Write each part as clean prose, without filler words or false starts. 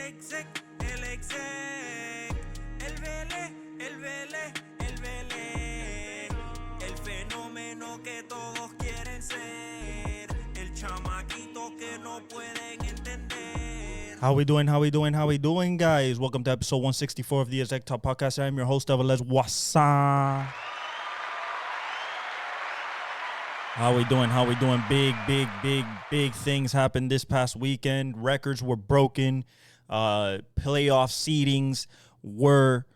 el exec, el vele, el fenómeno que todos quieren ser, el chamaquito que no pueden entender. How we doing, guys? Welcome to episode 164 of the Exec Talk Podcast. I am your host, Evelez Wasa. How we doing? Big things happened this past weekend. Records were broken. Playoff seedings were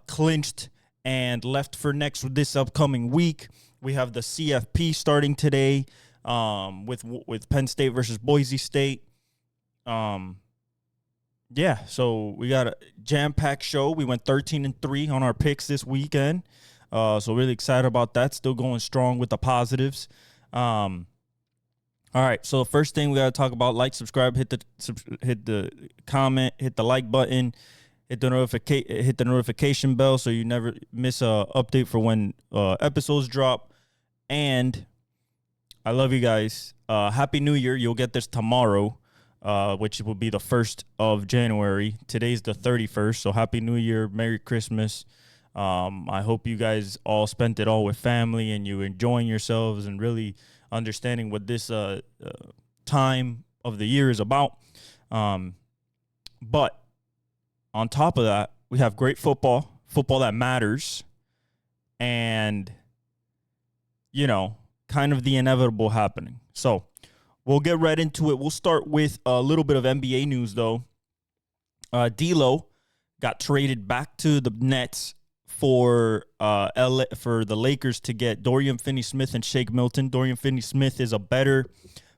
clinched and left for next this upcoming week. We have the CFP starting today with Penn State versus Boise State. Yeah, so we got a jam-packed show. We went 13-3 on our picks this weekend. So really excited about that. Still going strong with the positives. All right, so the first thing we got to talk about, like, subscribe, hit the comment, hit the like button, hit the notification bell so you never miss a update for when episodes drop. And I love you guys. Happy New Year. You'll get this tomorrow, which will be the 1st of January. Today's the 31st, so Happy New Year, Merry Christmas. I hope you guys all spent it all with family and you enjoying yourselves and really understanding what this time of the year is about. But on top of that, we have great football that matters, and, you know, kind of the inevitable happening. So we'll get right into it. We'll start with a little bit of NBA news, though. D'Lo got traded back to the Nets for the Lakers to get Dorian Finney-Smith and Shake Milton. Dorian Finney-Smith is a better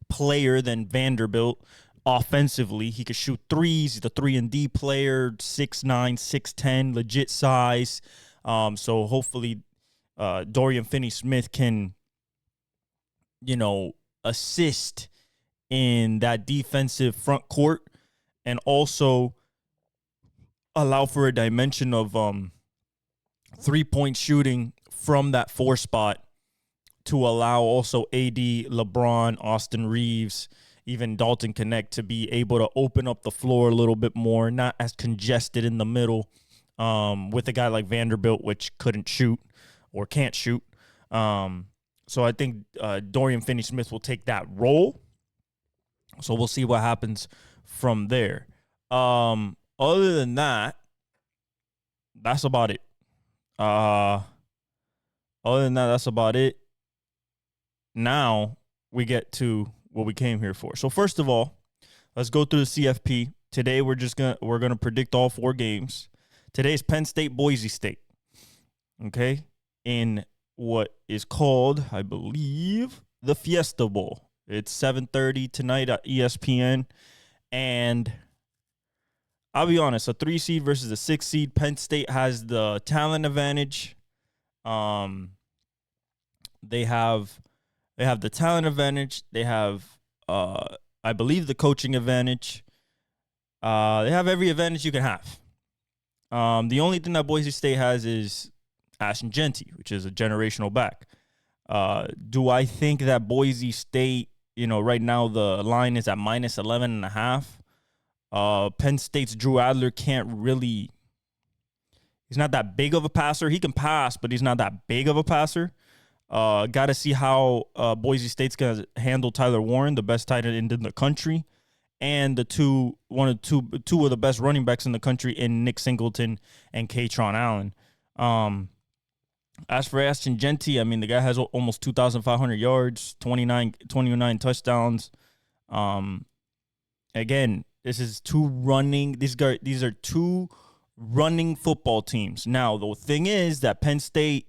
player than Vanderbilt offensively. He could shoot threes. He's a 3-and-D player, 6'9", 6'10", legit size. So hopefully Dorian Finney-Smith can, you know, assist in that defensive front court and also allow for a dimension of three-point shooting from that 4 spot to allow also AD, LeBron, Austin Reeves, even Dalton Connect to be able to open up the floor a little bit more, not as congested in the middle with a guy like Vanderbilt, which couldn't shoot or can't shoot. So I think Dorian Finney-Smith will take that role. So we'll see what happens from there. Other than that, that's about it. Other than that, that's about it. Now we get to what we came here for. So first of all, let's go through the CFP. Today we're gonna predict all 4 games. Today's Penn State, Boise State. Okay, in what is called, I believe, the Fiesta Bowl. It's 7:30 tonight at ESPN, and I'll be honest, a 3 seed versus a 6 seed. Penn State has the talent advantage. They have the talent advantage. They have, I believe, the coaching advantage. They have every advantage you can have. The only thing that Boise State has is Ashton Jeanty, which is a generational back. Do I think that Boise State, you know, right now the line is at minus 11.5. Penn State's Drew Adler can't really, he's not that big of a passer. He can pass, but he's not that big of a passer. Got to see how Boise State's going to handle Tyler Warren, the best tight end in the country, and two of the best running backs in the country in Nick Singleton and Kaytron Allen. As for Ashton Jeanty, I mean, the guy has almost 2,500 yards, 29 touchdowns. Again, these are 2 running football teams. Now, the thing is that Penn State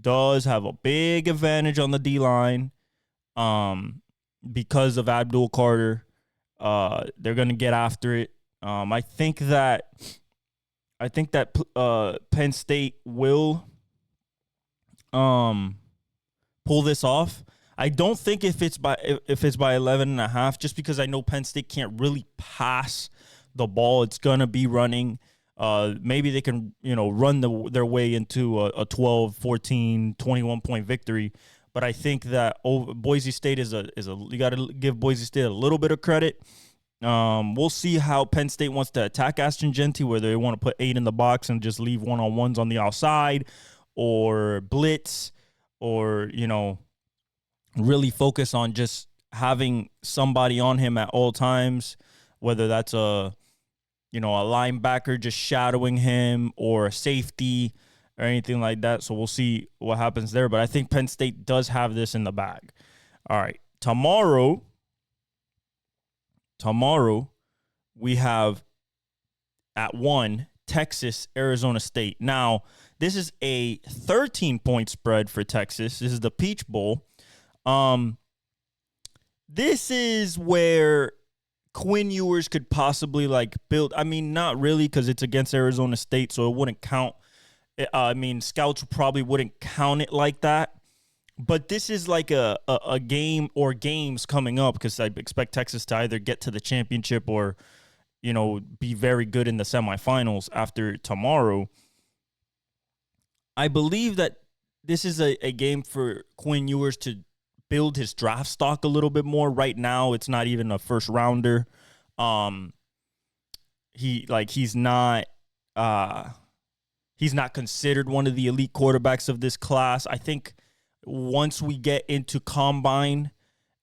does have a big advantage on the D-line because of Abdul Carter. They're going to get after it. I think that Penn State will pull this off. I don't think if it's by 11.5, just because I know Penn State can't really pass the ball. It's gonna be running. Maybe they can, run their way into a 12, 14, 21-point victory. But I think that Boise State is you got to give Boise State a little bit of credit. We'll see how Penn State wants to attack Ashton Jeanty, whether they want to put 8 in the box and just leave one-on-ones on the outside, or blitz, or, really focus on just having somebody on him at all times, whether that's a linebacker just shadowing him, or a safety, or anything like that. So we'll see what happens there. But I think Penn State does have this in the bag. All right. Tomorrow, we have at 1, Texas, Arizona State. Now, this is a 13-point spread for Texas. This is the Peach Bowl. This is where Quinn Ewers could possibly build. I mean, not really, because it's against Arizona State, so it wouldn't count. Scouts probably wouldn't count it like that. But this is like a game or games coming up, because I expect Texas to either get to the championship or, be very good in the semifinals after tomorrow. I believe that this is a game for Quinn Ewers to build his draft stock a little bit more. Right now, it's not even a first rounder. He's not considered one of the elite quarterbacks of this class. I think once we get into combine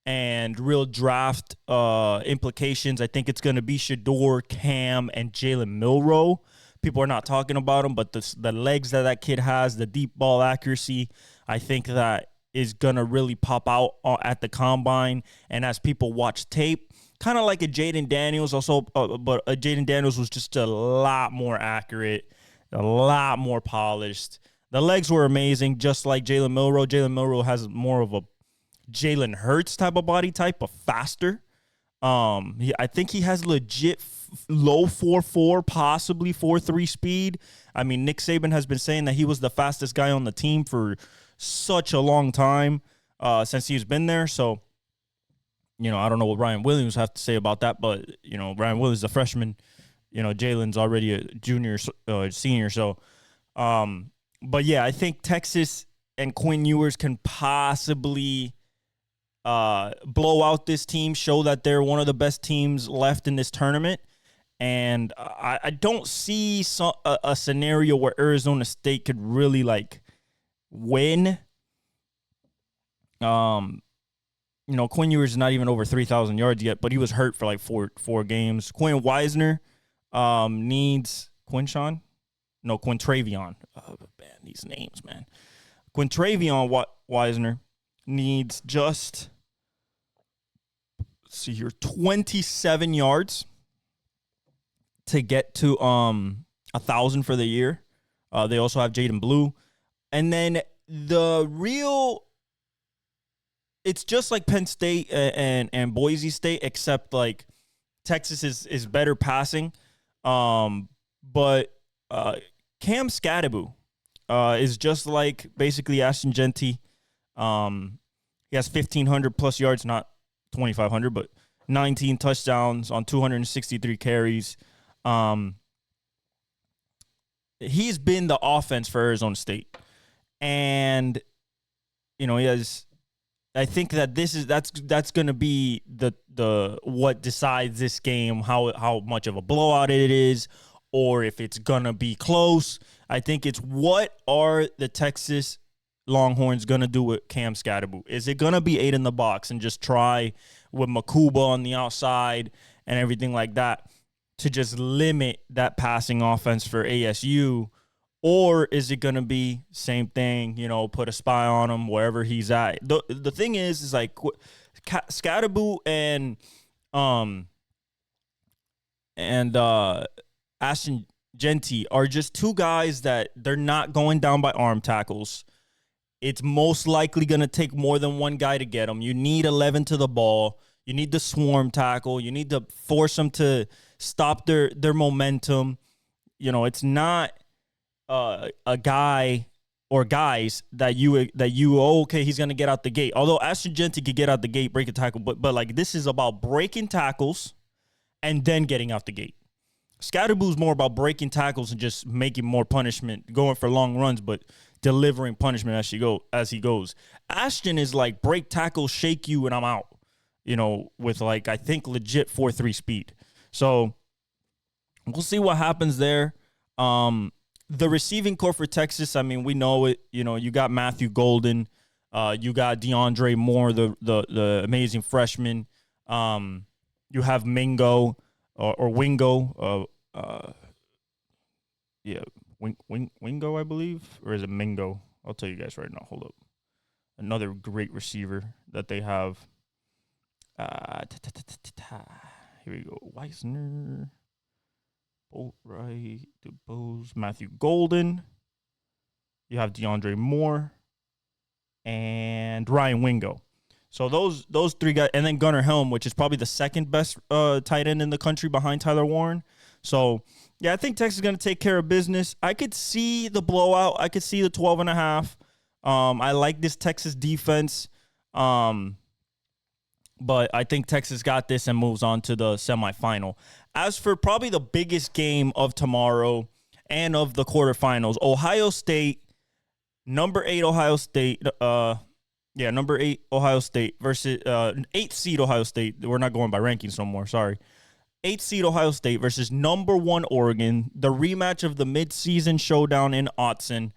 and real draft implications, I think it's going to be Shador, Cam, and Jalen Milroe. People are not talking about him, but the legs that kid has, the deep ball accuracy, I think that is going to really pop out at the combine. And as people watch tape, kind of like a Jaden Daniels also, but Jaden Daniels was just a lot more accurate, a lot more polished. The legs were amazing, just like Jalen Milroe. Jalen Milroe has more of a Jalen Hurts type of body type, but faster. I think he has legit low 4.4, possibly 4.3 speed. I mean, Nick Saban has been saying that he was the fastest guy on the team for such a long time since he's been there. So, I don't know what Ryan Williams have to say about that, but, Ryan Williams is a freshman. Jalen's already a junior, senior. So, but yeah, I think Texas and Quinn Ewers can possibly blow out this team, show that they're one of the best teams left in this tournament. And I don't see a scenario where Arizona State could really win. Quinn Ewers is not even over 3,000 yards yet, but he was hurt for four games. Quinn Wisner needs Quintravion. Oh, man, these names, man. Quintravion Wisner needs just, let's see here, 27 yards to get to 1,000 for the year. They also have Jaden Blue. And then it's just like Penn State and Boise State, except Texas is better passing. But Cam Scadaboo is just like basically Ashton Jeanty. He has 1,500 plus yards, not 2,500, but 19 touchdowns on 263 carries. He's been the offense for Arizona State. And, he has, I think that that's going to be the what decides this game, how much of a blowout it is, or if it's going to be close. I think it's what are the Texas Longhorns going to do with Cam Scadaboo? Is it going to be 8 in the box and just try with Makuba on the outside and everything like that to just limit that passing offense for ASU? Or is it going to be same thing, put a spy on him wherever he's at? The thing is Scadaboo and Ashton Jeanty are just two guys that they're not going down by arm tackles. It's most likely going to take more than one guy to get them. You need 11 to the ball. You need the swarm tackle. You need to force them to stop their momentum. It's not a guy or guys that okay, he's going to get out the gate. Although Ashton Jeanty could get out the gate, break a tackle, but this is about breaking tackles and then getting out the gate. Scadaboo's more about breaking tackles and just making more punishment, going for long runs, but delivering punishment as he goes. Ashton is break tackle, shake you, and I'm out. with like, I think legit 4.3 speed. So we'll see what happens there. The receiving core for Texas, I mean, we know it. You got Matthew Golden. You got DeAndre Moore, the amazing freshman. You have Mingo or Wingo. Wingo, I believe. Or is it Mingo? I'll tell you guys right now. Hold up. Another great receiver that they have. Here we go. Weisner. Boatwright, DuBose, Matthew Golden. You have DeAndre Moore and Ryan Wingo. So those three guys, and then Gunnar Helm, which is probably the second best tight end in the country behind Tyler Warren. So, yeah, I think Texas is going to take care of business. I could see the blowout. I could see the 12.5. I like this Texas defense. But I think Texas got this and moves on to the semifinal. As for probably the biggest game of tomorrow and of the quarterfinals, Ohio State, number 8 Ohio State, number 8 Ohio State versus 8th seed Ohio State. We're not going by rankings no more, sorry. 8th seed Ohio State versus number 1 Oregon, the rematch of the midseason showdown in Autzen.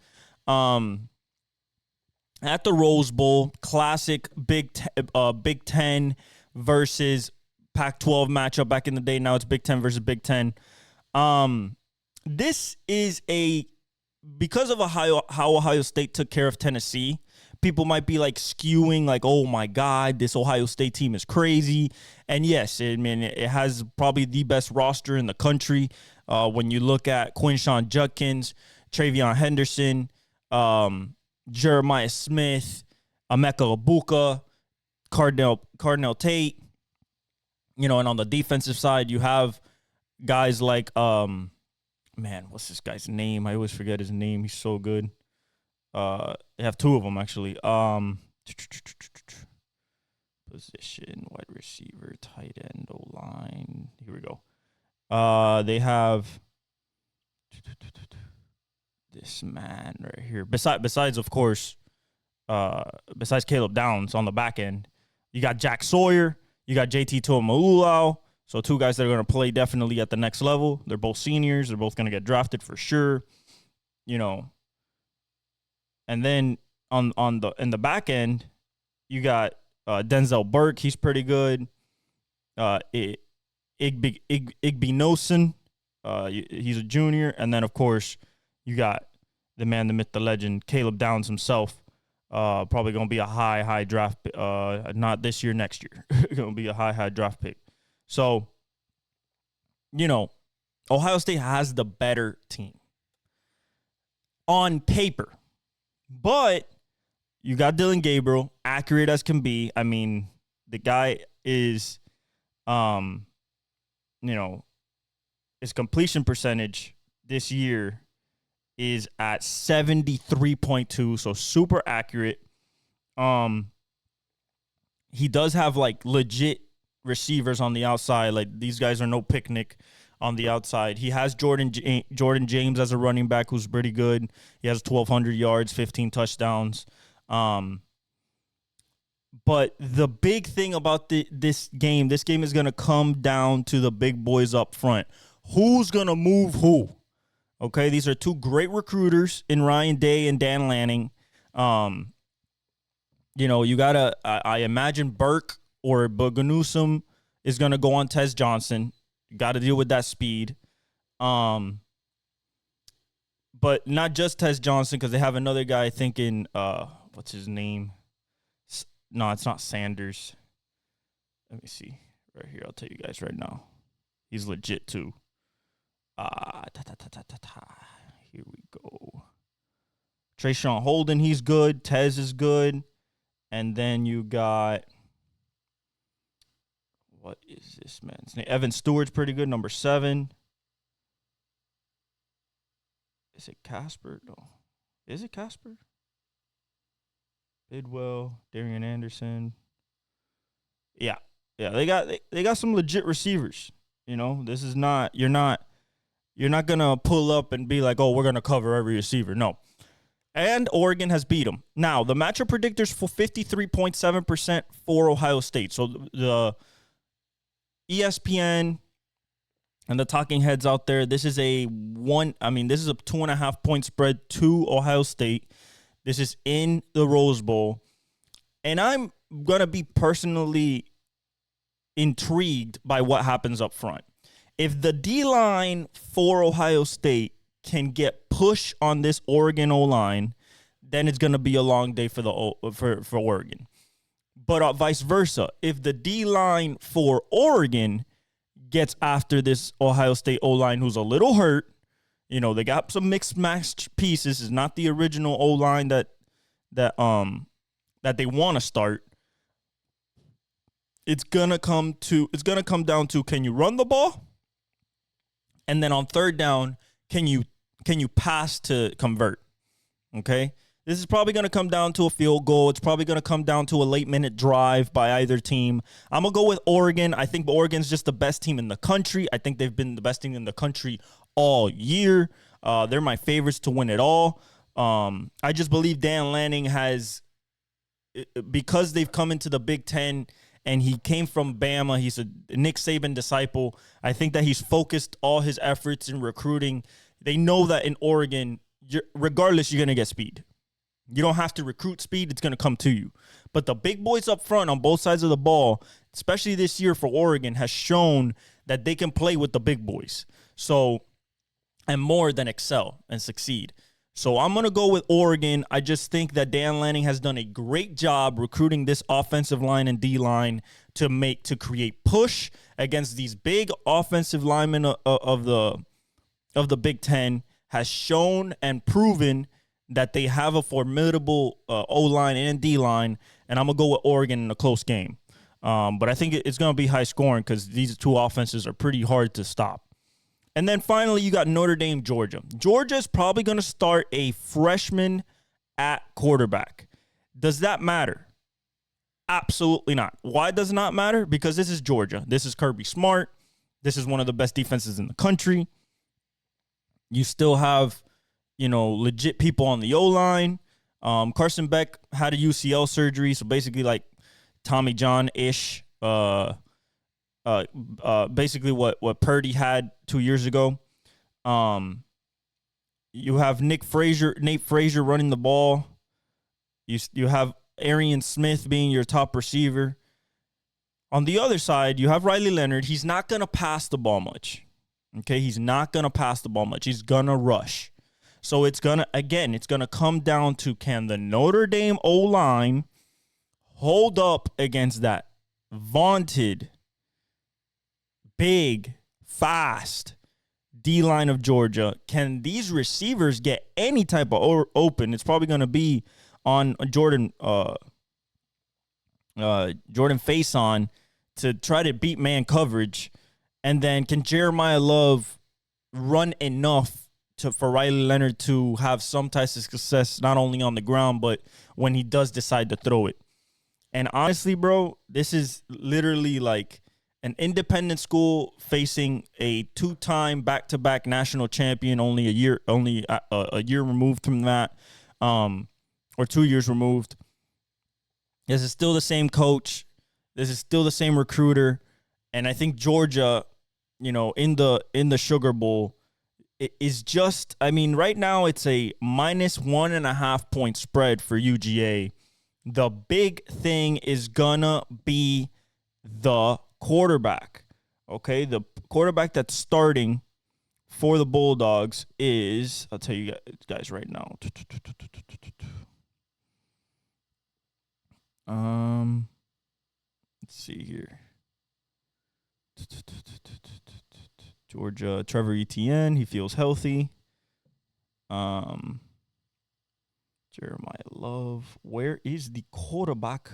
At the Rose Bowl, classic Big Ten versus Pac-12 matchup back in the day. Now it's Big Ten versus Big Ten. This is because of how Ohio State took care of Tennessee, people might be like skewing like, oh my God, this Ohio State team is crazy. And yes, it has probably the best roster in the country. When you look at Quinshawn Judkins, Travion Henderson, Jeremiah Smith, Emeka Egbuka, Cardinal Tate, and on the defensive side, you have guys like, what's this guy's name? I always forget his name. He's so good. They have 2 of them, actually. Position, wide receiver, tight end, O-line. Here we go. They have this man right here. Besides, of course, besides Caleb Downs on the back end, you got Jack Sawyer, you got JT Tuimoloau. So 2 guys that are going to play definitely at the next level. They're both seniors. They're both going to get drafted for sure. And then in the back end, you got Denzel Burke. He's pretty good. Igby Nosen. He's a junior. And then, of course, you got the man, the myth, the legend, Caleb Downs himself. Probably going to be a high draft pick. Not this year, next year. Going to be a high draft pick. So, Ohio State has the better team on paper. But you got Dylan Gabriel, accurate as can be. I mean, the guy is, his completion percentage this year is at 73.2, so super accurate. He does have like legit receivers on the outside. Like, these guys are no picnic on the outside. He has Jordan James as a running back who's pretty good. He has 1,200 yards, 15 touchdowns. But the big thing about this game is going to come down to the big boys up front. Who's going to move who? Okay, these are 2 great recruiters in Ryan Day and Dan Lanning. You got to, I imagine Burke or Boganusum is going to go on Tez Johnson. You got to deal with that speed. But not just Tez Johnson, because they have another guy thinking, what's his name? No, it's not Sanders. Let me see. Right here, I'll tell you guys right now. He's legit, too. Here we go. Trayshawn Holden, he's good. Tez is good. And then you got... What is this man's name? Evan Stewart's pretty good, number 7. Is it Casper? No. Is it Casper? Bidwell, Darian Anderson. Yeah. They got some legit receivers. This is not, you're not gonna pull up and be like, oh, we're gonna cover every receiver. No. And Oregon has beat them. Now, the matchup predictors for 53.7% for Ohio State. So the ESPN and the talking heads out there, this is a 2.5 point spread to Ohio State. This is in the Rose Bowl. And I'm going to be personally intrigued by what happens up front. If the D-line for Ohio State can get push on this Oregon O-line, then it's going to be a long day for Oregon. But vice versa, if the D-line for Oregon gets after this Ohio State O-line who's a little hurt, they got some mixed matched pieces. It's not the original O-line that they want to start. It's gonna come down to, can you run the ball? And then on third down, can you pass to convert? Okay? This is probably going to come down to a field goal. It's probably going to come down to a late-minute drive by either team. I'm going to go with Oregon. I think Oregon's just the best team in the country. I think they've been the best team in the country all year. They're my favorites to win it all. I just believe Dan Lanning has, because they've come into the Big Ten and he came from Bama, he's a Nick Saban disciple. I think that he's focused all his efforts in recruiting. They know that in Oregon, regardless, you're going to get speed. You don't have to recruit speed. It's going to come to you. But the big boys up front on both sides of the ball, especially this year for Oregon, has shown that they can play with the big boys. So, and more than excel and succeed. So I'm going to go with Oregon. I just think that Dan Lanning has done a great job recruiting this offensive line and D-line to create push against these big offensive linemen of the Big Ten, has shown and proven that they have a formidable O-line and D-line, and I'm going to go with Oregon in a close game. But I think it's going to be high scoring because these two offenses are pretty hard to stop. And then finally, you got Notre Dame, Georgia. Georgia's probably going to start a freshman at quarterback. Does that matter? Absolutely not. Why does it not matter? Because this is Georgia. This is Kirby Smart. This is one of the best defenses in the country. You still have, legit people on the O-line. Carson Beck had a UCL surgery, so basically like Tommy John-ish. Basically what Purdy had 2 years ago. You have Nate Frazier running the ball. You have Arian Smith being your top receiver. On the other side, you have Riley Leonard. He's not going to pass the ball much. Okay, he's not going to pass the ball much. He's going to rush. So it's going to come down to, can the Notre Dame O-line hold up against that vaunted, big, fast D-line of Georgia? Can these receivers get any type of open? It's probably going to be on Jordan Faison to try to beat man coverage. And then can Jeremiah Love run enough for Riley Leonard to have some type of success, not only on the ground, but when he does decide to throw it? And honestly, bro, this is literally like an independent school facing a two-time back-to-back national champion, only a year removed from that, or 2 years removed. This is still the same coach. This is still the same recruiter. And I think Georgia, in the Sugar Bowl, it is just, right now it's a minus 1.5 point spread for UGA. The big thing is gonna be the quarterback. Okay, the quarterback that's starting for the Bulldogs is, I'll tell you guys right now. Let's see here. Georgia, Trevor Etienne, he feels healthy. Jeremiah Love. Where is the quarterback?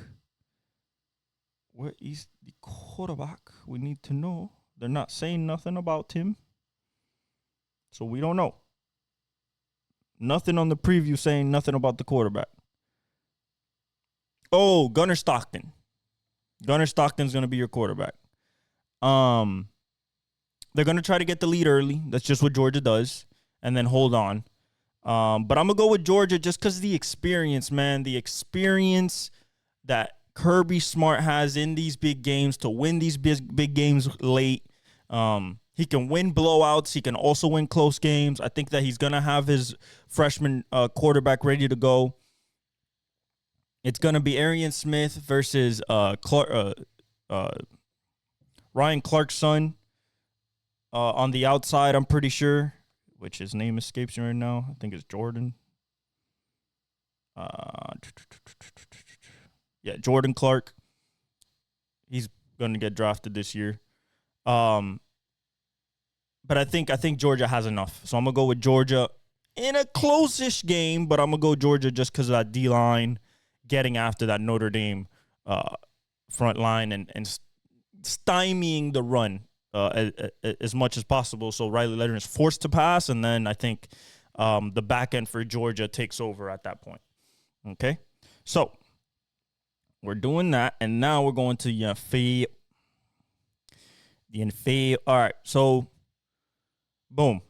Where is the quarterback? We need to know. They're not saying nothing about him, so we don't know. Nothing on the preview saying nothing about the quarterback. Oh, Gunnar Stockton. Gunnar Stockton's going to be your quarterback. They're going to try to get the lead early. That's just what Georgia does, and then hold on. But I'm going to go with Georgia just because of the experience, man. The experience that Kirby Smart has in these big games to win these big games late. He can win blowouts. He can also win close games. I think that he's going to have his freshman quarterback ready to go. It's going to be Arian Smith versus Ryan Clark's son on the outside, I'm pretty sure, which his name escapes me right now. I think it's Jordan. Yeah, Jordan Clark. He's going to get drafted this year. But I think Georgia has enough. So I'm going to go with Georgia in a close-ish game, but I'm going to go Georgia just because of that D-line getting after that Notre Dame front line and stymieing the run as much as possible. So Riley Leonard is forced to pass, and then I think the back end for Georgia takes over at that point. Okay? So we're doing that, and now we're going to the NFL. All right, so boom.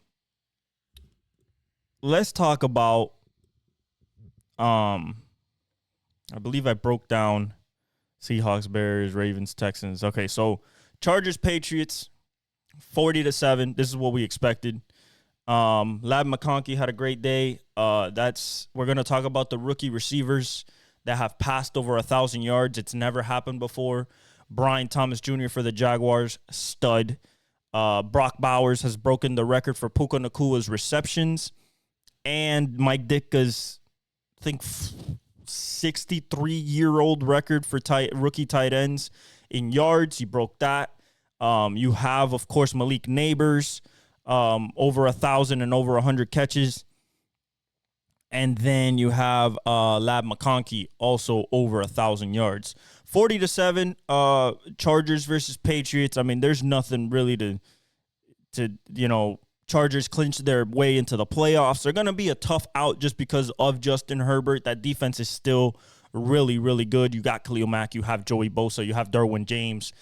Let's talk about I believe I broke down Seahawks, Bears, Ravens, Texans. Okay, so Chargers, Patriots, 40-7. This is what we expected. Ladd Maconkey had a great day. We're going to talk about the rookie receivers that have passed over 1,000 yards. It's never happened before. Brian Thomas Jr. for the Jaguars, stud. Brock Bowers has broken the record for Puka Nakua's receptions. And Mike Ditka's, I think, 63-year-old record for rookie tight ends in yards. He broke that. You have, of course, Malik Neighbors, over 1,000 and over 100 catches. And then you have Ladd Maconkey, also over 1,000 yards. 40-7, Chargers versus Patriots. I mean, there's nothing really to Chargers clinch their way into the playoffs. They're going to be a tough out just because of Justin Herbert. That defense is still really, really good. You got Khalil Mack. You have Joey Bosa. You have Derwin James.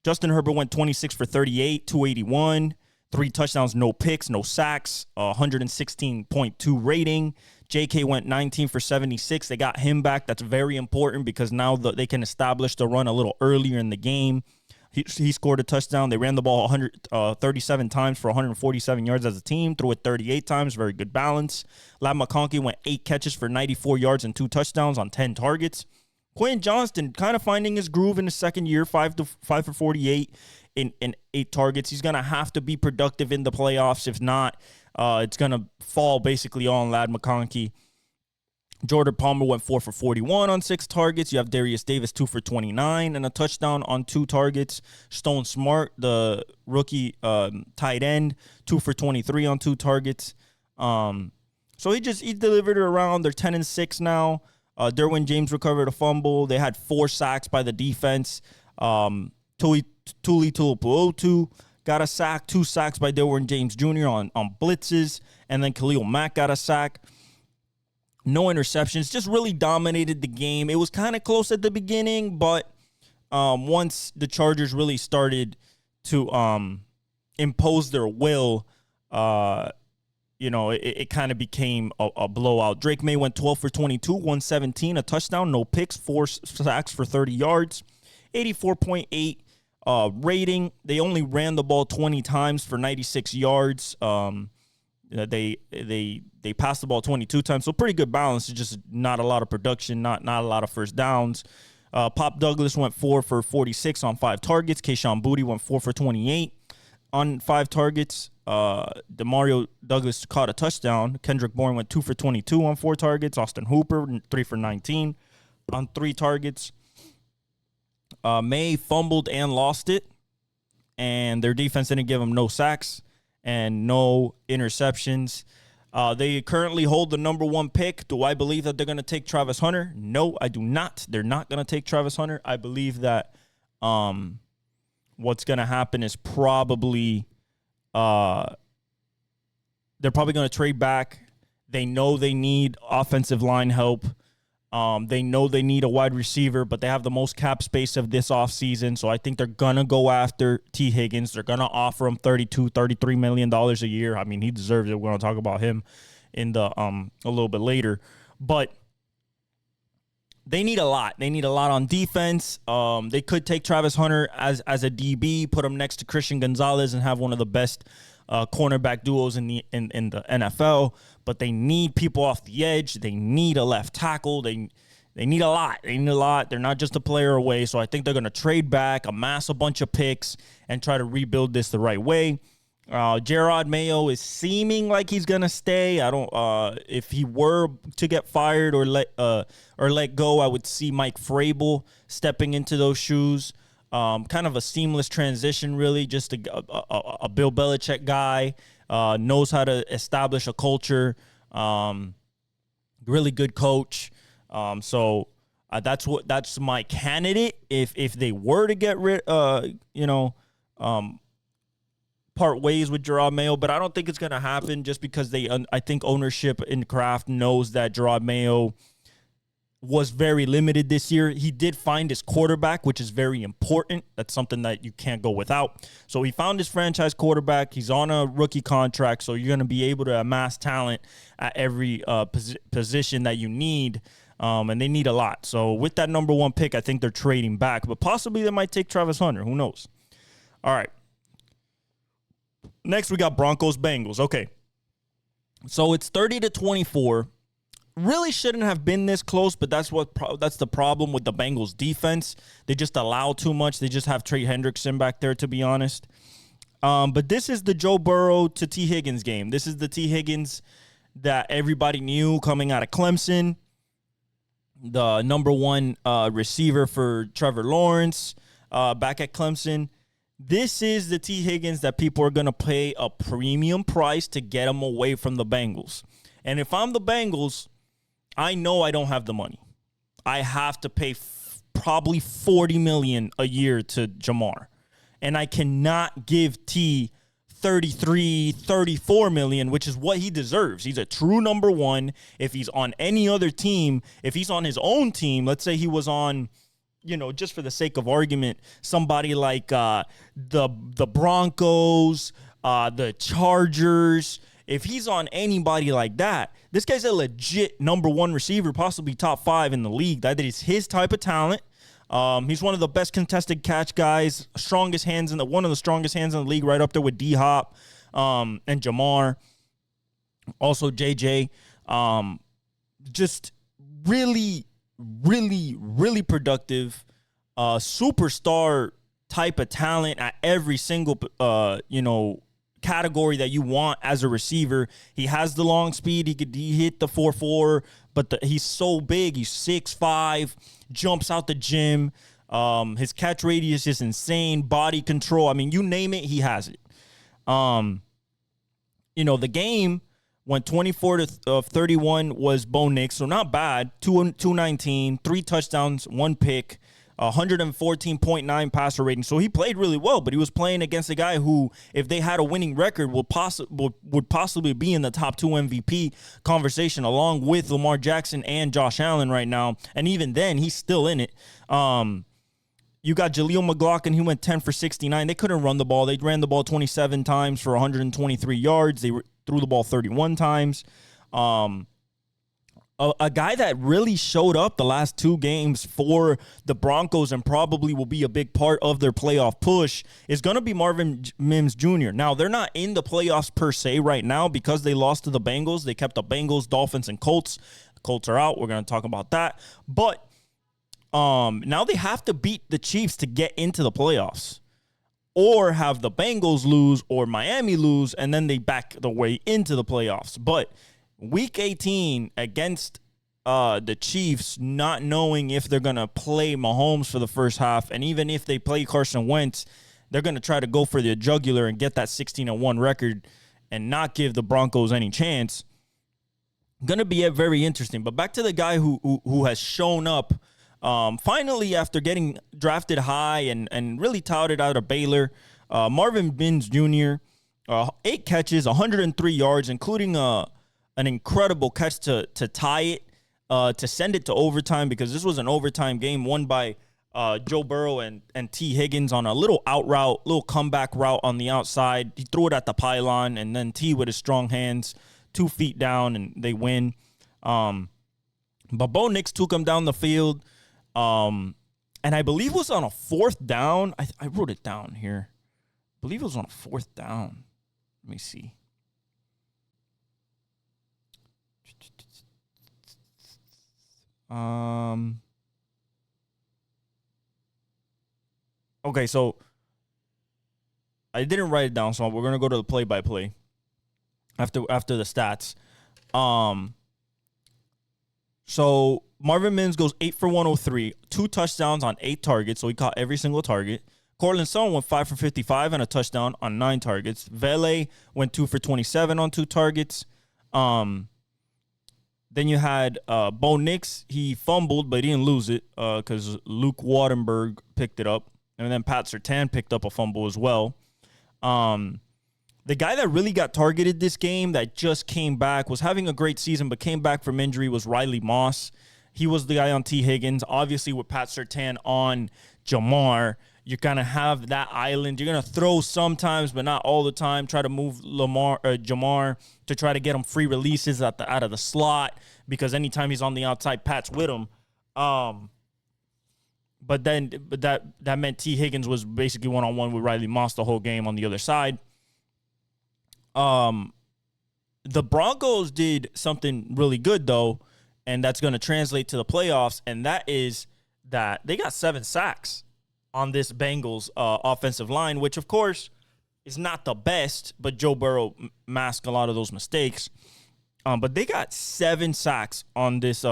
Justin Herbert went 26 for 38, 281, 3 touchdowns, no picks, no sacks, 116.2 rating. JK went 19 for 76. They got him back. That's very important because now they can establish the run a little earlier in the game. He scored a touchdown. They ran the ball 137 times for 147 yards as a team, threw it 38 times, very good balance. Ladd Maconkey went 8 catches for 94 yards and 2 touchdowns on 10 targets. Quinn Johnston kind of finding his groove in his second year, 5 for 48 in 8 targets. He's going to have to be productive in the playoffs. If not, it's going to fall basically on Ladd Maconkey. Jordan Palmer went 4 for 41 on 6 targets. You have Darius Davis 2 for 29 and a touchdown on 2 targets. Stone Smart, the rookie tight end, 2 for 23 on 2 targets. So he delivered it around. They're 10-6 now. Derwin James recovered a fumble. They had 4 sacks by the defense. Tuli Tuipulotu got a sack. 2 sacks by Derwin James Jr. on blitzes, and then Khalil Mack got a sack. No interceptions, just really dominated the game. It was kind of close at the beginning, but once the Chargers really started to impose their will, it kind of became a blowout. Drake May went 12 for 22, 117, a touchdown, no picks, 4 sacks for 30 yards, 84.8 rating. They only ran the ball 20 times for 96 yards. They passed the ball 22 times, so pretty good balance. It's just not a lot of production, not a lot of first downs. Pop Douglas went 4 for 46 on 5 targets. Kayshon Boutte went 4 for 28 on 5 targets. Demario Douglas caught a touchdown. Kendrick Bourne went 2 for 22 on 4 targets. Austin Hooper 3 for 19 on 3 targets. May fumbled and lost it, and their defense didn't give him no sacks and no interceptions. They currently hold the number 1 pick. Do I believe that they're going to take Travis Hunter? No, I do not. They're not going to take Travis Hunter. I believe that what's going to happen is probably they're probably going to trade back. They know they need offensive line help. They know they need a wide receiver, but they have the most cap space of this offseason. So I think they're going to go after T. Higgins. They're going to offer him $33 million a year. I mean, he deserves it. We're going to talk about him in the a little bit later. But they need a lot. They need a lot on defense. They could take Travis Hunter as a DB, put him next to Christian Gonzalez, and have one of the best cornerback duos in the NFL. But they need people off the edge. They need a left tackle. They need a lot. They need a lot. They're not just a player away. So I think they're going to trade back, amass a bunch of picks, and try to rebuild this the right way. Gerard Mayo is seeming like he's gonna stay. I don't. If he were to get fired or let go, I would see Mike Vrabel stepping into those shoes. Kind of a seamless transition, really. Just a Bill Belichick guy, knows how to establish a culture. Really good coach. So that's my candidate. If they were to get rid, part ways with Gerard Mayo, but I don't think it's going to happen just because I think ownership in Kraft knows that Gerard Mayo was very limited this year. He did find his quarterback, which is very important. That's something that you can't go without. So he found his franchise quarterback. He's on a rookie contract, so you're going to be able to amass talent at every position that you need, and they need a lot. So with that number one pick, I think they're trading back, but possibly they might take Travis Hunter. Who knows? All right. Next, we got Broncos-Bengals. Okay. So it's 30-24. Really shouldn't have been this close, but that's the problem with the Bengals defense. They just allow too much. They just have Trey Hendrickson back there, to be honest. But this is the Joe Burrow to T. Higgins game. This is the T. Higgins that everybody knew coming out of Clemson. The number one receiver for Trevor Lawrence back at Clemson. This is the T. Higgins that people are going to pay a premium price to get him away from the Bengals. And if I'm the Bengals, I know I don't have the money. I have to pay probably $40 million a year to Jamar. And I cannot give T $34 million, which is what he deserves. He's a true number one. If he's on any other team, if he's on his own team, let's say he was on, just for the sake of argument, somebody like the Broncos, the Chargers. If he's on anybody like that, this guy's a legit number one receiver, possibly top 5 in the league. That is his type of talent. He's one of the best contested catch guys, one of the strongest hands in the league, right up there with D-Hop and Jamar. Also JJ. Just really, really, really productive, superstar type of talent at every single, category that you want as a receiver. He has the long speed. He hit the 4.4, but he's so big. He's 6'5", jumps out the gym. His catch radius is insane. Body control. I mean, you name it, he has it. The game went 24-31 was Bo Nix, so not bad. 219, 3 touchdowns, 1 pick. 114.9 passer rating. So he played really well, but he was playing against a guy who, if they had a winning record, would possibly be in the top 2 MVP conversation, along with Lamar Jackson and Josh Allen right now. And even then, he's still in it. You got Jaleel McLaughlin. He went 10 for 69. They couldn't run the ball. They ran the ball 27 times for 123 yards. They threw the ball 31 times. A guy that really showed up the last 2 games for the Broncos and probably will be a big part of their playoff push is going to be Marvin Mims Jr. Now, they're not in the playoffs per se right now because they lost to the Bengals. They kept the Bengals, Dolphins, and Colts. The Colts are out. We're going to talk about that. But now they have to beat the Chiefs to get into the playoffs, or have the Bengals lose or Miami lose, and then they back the way into the playoffs. But Week 18 against the Chiefs, not knowing if they're going to play Mahomes for the first half, and even if they play Carson Wentz, they're going to try to go for the jugular and get that 16-1 record and not give the Broncos any chance. Going to be very interesting. But back to the guy who has shown up finally after getting drafted high and really touted out of Baylor, Marvin Mims Jr., 8 catches, 103 yards, including an incredible catch to tie it to send it to overtime, because this was an overtime game won by Joe Burrow and T. Higgins on a little out route, little comeback route on the outside. He threw it at the pylon, and then T with his strong hands, 2 feet down, and they win. But Bo Nix took him down the field, and I believe it was on a 4th down. I wrote it down here. I believe it was on a 4th down. Let me see. Okay, so I didn't write it down, so we're gonna go to the play-by-play after the stats. So Marvin Mims goes 8 for 103, 2 touchdowns on 8 targets, so he caught every single target. Courtland Sutton went 5 for 55 and a touchdown on 9 targets. Vele went 2 for 27 on 2 targets. Then you had Bo Nix. He fumbled, but he didn't lose it because Luke Wattenberg picked it up. And then Pat Surtain picked up a fumble as well. The guy that really got targeted this game that just came back, was having a great season but came back from injury, was Riley Moss. He was the guy on T. Higgins. Obviously, with Pat Surtain on Jamar, you're going to have that island. You're going to throw sometimes, but not all the time. Try to move Jamar to try to get him free releases out of the slot, because anytime he's on the outside, Pat's with him. But that meant T. Higgins was basically one-on-one with Riley Moss the whole game on the other side. The Broncos did something really good, though, and that's going to translate to the playoffs, and that is that they got 7 sacks on this Bengals offensive line, which, of course, is not the best, but Joe Burrow masked a lot of those mistakes. But they got 7 sacks on this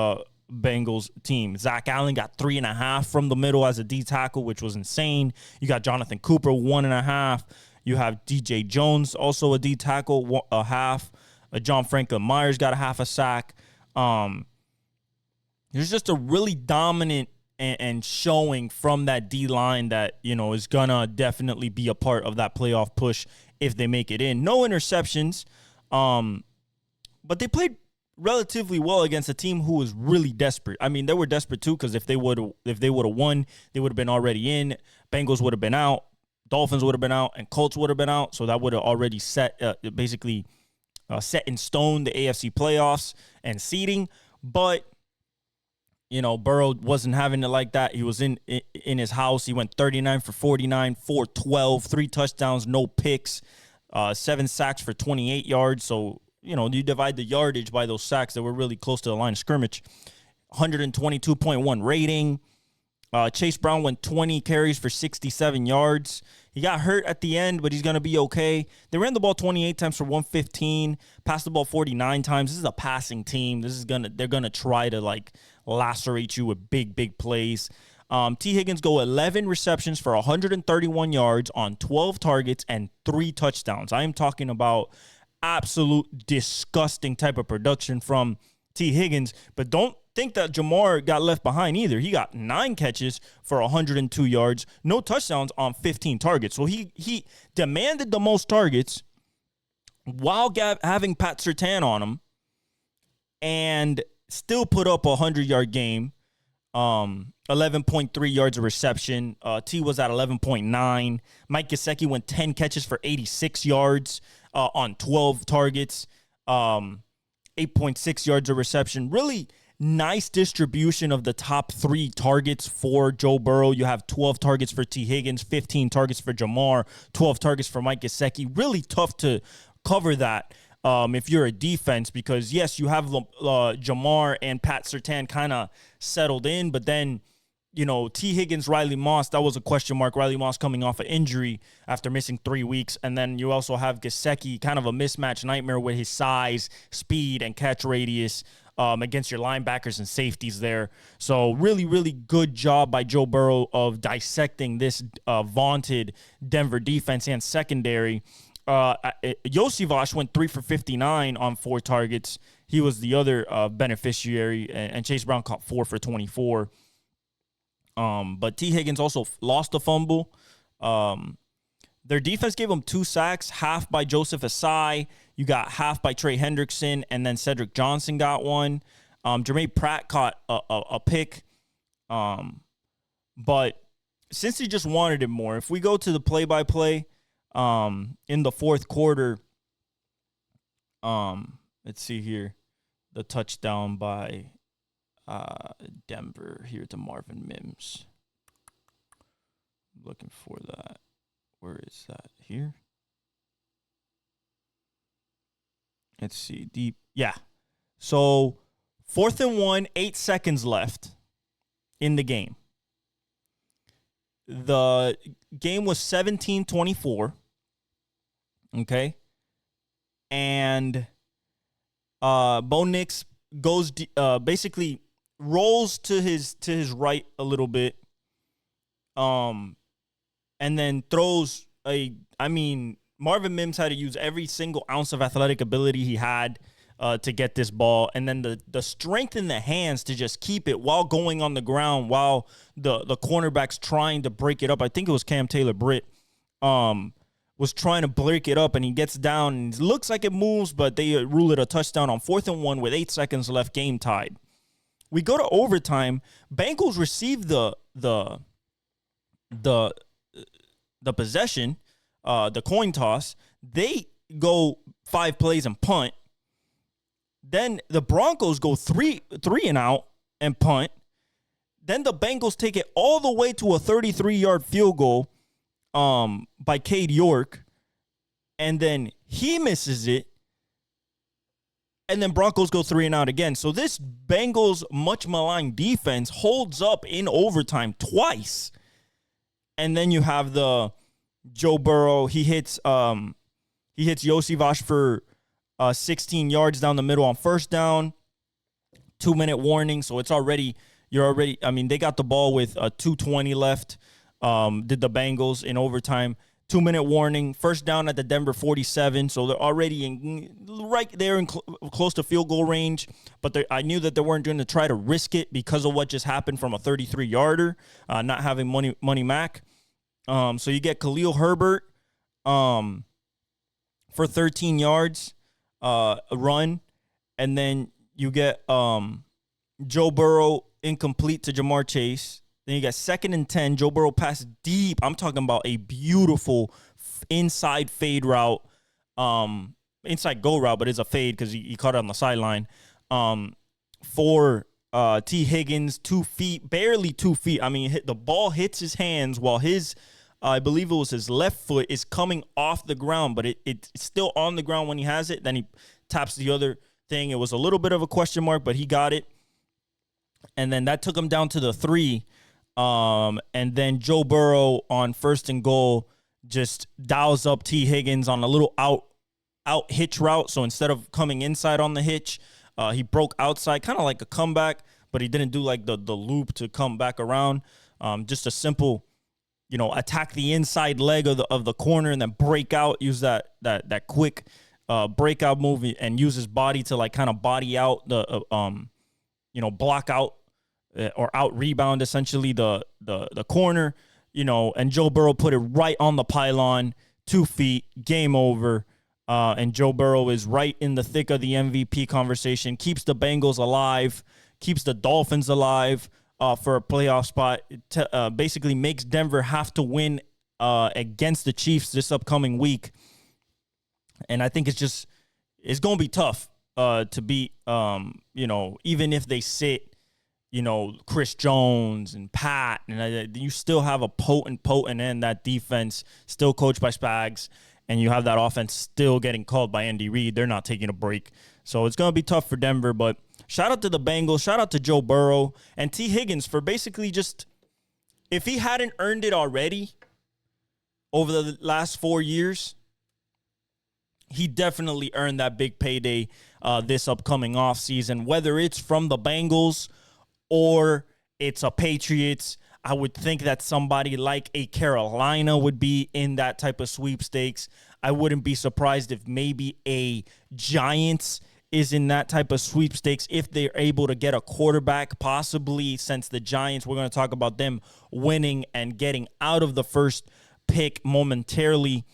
Bengals team. Zach Allen got 3.5 from the middle as a D tackle, which was insane. You got Jonathan Cooper, 1.5. You have DJ Jones, also a D tackle, a half. John Franklin Myers got a half a sack. There's just a really dominant and showing from that D line that, is gonna definitely be a part of that playoff push if they make it in. No interceptions, but they played relatively well against a team who was really desperate. I mean, they were desperate too, because if they would have won, they would have been already in. Bengals would have been out, Dolphins would have been out, and Colts would have been out. So that would have already set set in stone the AFC playoffs and seeding. But Burrow wasn't having it like that. He was in his house. He went 39 for 49, 412, 3 touchdowns, no picks, 7 sacks for 28 yards. So, you divide the yardage by those sacks that were really close to the line of scrimmage. 122.1 rating. Chase Brown went 20 carries for 67 yards. He got hurt at the end, but he's going to be okay. They ran the ball 28 times for 115, passed the ball 49 times. This is a passing team. They're going to try to lacerate you with big plays. T. Higgins go 11 receptions for 131 yards on 12 targets and 3 touchdowns. I am talking about absolute disgusting type of production from T. Higgins, but don't think that Jamar got left behind either. He got 9 catches for 102 yards, no touchdowns on 15 targets. So he demanded the most targets while having Pat Surtain on him, and still put up a 100-yard game, 11.3 yards of reception. T was at 11.9. Mike Gesicki went 10 catches for 86 yards on 12 targets, 8.6 yards of reception. Really nice distribution of the top 3 targets for Joe Burrow. You have 12 targets for T. Higgins, 15 targets for Jamar, 12 targets for Mike Gesicki. Really tough to cover that if you're a defense, because, yes, you have Jamar and Pat Surtain kind of settled in, but then, T. Higgins, Riley Moss, that was a question mark. Riley Moss coming off an injury after missing 3 weeks. And then you also have Gesicki, kind of a mismatch nightmare with his size, speed, and catch radius against your linebackers and safeties there. So really, really good job by Joe Burrow of dissecting this vaunted Denver defense and secondary. Josivas went 3 for 59 on 4 targets. He was the other beneficiary, and Chase Brown caught 4 for 24. But T. Higgins also lost a fumble. Their defense gave him 2 sacks, half by Joseph Asai. You got half by Trey Hendrickson, and then Cedric Johnson got 1. Jermaine Pratt caught a pick. But since he just wanted it more, if we go to the play-by-play in the fourth quarter, let's see here, the touchdown by Denver here to Marvin Mims. Looking for that. Where is that? Here? Let's see. Deep. Yeah. So 4th and 1, 8 seconds left in the game. The game was 17-24. Okay. And Bo Nix goes basically rolls to his right a little bit. And then throws Marvin Mims had to use every single ounce of athletic ability he had to get this ball. And then the strength in the hands to just keep it while going on the ground, while the cornerback's trying to break it up. I think it was Cam Taylor-Britt was trying to break it up, and he gets down, and it looks like it moves, but they rule it a touchdown on 4th and 1 with 8 seconds left, game tied. We go to overtime. Bengals receive the possession, the coin toss. They go 5 plays and punt. Then the Broncos go three and out and punt. Then the Bengals take it all the way to a 33-yard field goal by Cade York. And then he misses it. And then Broncos go 3 and out again. So this Bengals much maligned defense holds up in overtime twice. And then you have the Joe Burrow. He hits Yossi for 16 yards down the middle on first down. 2-minute warning. So it's already, they got the ball with 2:20 left. Did the Bengals in overtime. 2-minute warning. First down at the Denver 47. So they're already right there in close to field goal range. But I knew that they weren't going to try to risk it because of what just happened from a 33-yarder, not having Money Mac. So you get Khalil Herbert for 13 yards, a run. And then you get Joe Burrow incomplete to Jamar Chase. Then you got 2nd and 10. Joe Burrow passed deep. I'm talking about a beautiful inside fade route. Inside go route, but it's a fade because he caught it on the sideline. For T. Higgins, 2 feet, barely 2 feet. The ball hits his hands while I believe it was his left foot is coming off the ground, but it's still on the ground when he has it. Then he taps the other thing. It was a little bit of a question mark, but he got it. And then that took him down to the 3. And then Joe Burrow on 1st and goal just dials up T. Higgins on a little out hitch route. So instead of coming inside on the hitch, he broke outside, kind of like a comeback, but he didn't do like the loop to come back around. Just a simple, attack the inside leg of the corner and then break out, use that quick breakout move and use his body to like kind of body out the block out or out rebound essentially the corner, and Joe Burrow put it right on the pylon, 2 feet, game over. And Joe Burrow is right in the thick of the MVP conversation, keeps the Bengals alive, keeps the Dolphins alive for a playoff spot. Basically makes Denver have to win against the Chiefs this upcoming week. And I think it's going to be tough to beat, even if they sit, Chris Jones and Pat, and you still have a potent end, that defense still coached by Spags, and you have that offense still getting called by Andy Reid. They're not taking a break. So it's going to be tough for Denver, but shout out to the Bengals, shout out to Joe Burrow and T. Higgins for basically just, if he hadn't earned it already over the last 4 years, he definitely earned that big payday this upcoming offseason, whether it's from the Bengals or it's a Patriots. I would think that somebody like a Carolina would be in that type of sweepstakes. I wouldn't be surprised if maybe a Giants is in that type of sweepstakes if they're able to get a quarterback, possibly, since the Giants, we're going to talk about them winning and getting out of the first pick momentarily.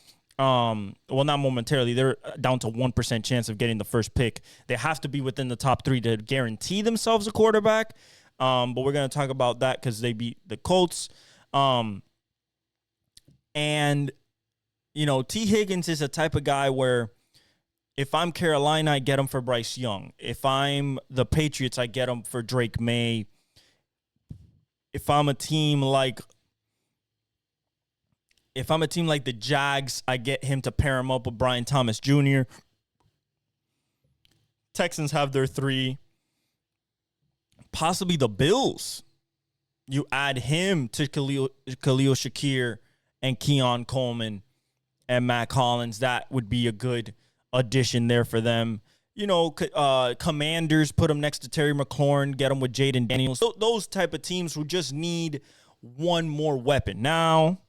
Well, not momentarily. They're down to 1% chance of getting the first pick. They have to be within the top 3 to guarantee themselves a quarterback. But we're going to talk about that because they beat the Colts. And, T. Higgins is a type of guy where if I'm Carolina, I get him for Bryce Young. If I'm the Patriots, I get him for Drake May. If I'm a team like the Jags, I get him to pair him up with Brian Thomas Jr. Texans have their 3. Possibly the Bills. You add him to Khalil Shakir and Keon Coleman and Matt Collins. That would be a good addition there for them. Commanders, put him next to Terry McLaurin, get him with Jaden Daniels. So those type of teams who just need one more weapon. Now,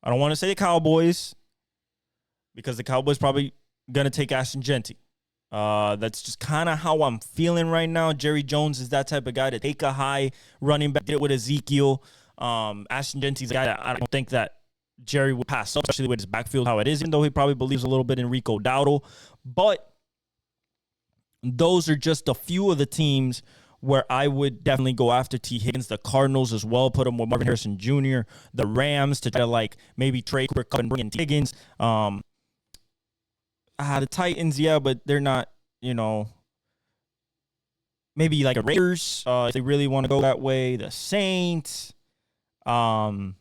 I don't want to say the Cowboys because the Cowboys probably going to take Ashton Jeanty. That's just kind of how I'm feeling right now. Jerry Jones is that type of guy to take a high running back. Did it with Ezekiel. Ashton Jeanty's a guy that I don't think that Jerry would pass up, especially with his backfield how it is, even though he probably believes a little bit in Rico Dowdle. But those are just a few of the teams where I would definitely go after T. Higgins. The Cardinals as well, put him with Marvin Harrison Jr. The Rams to try to maybe trade Cooper Kupp and bring in T. Higgins. The Titans, yeah, but they're not, maybe like a Raiders if they really want to go that way. The Saints. Honestly,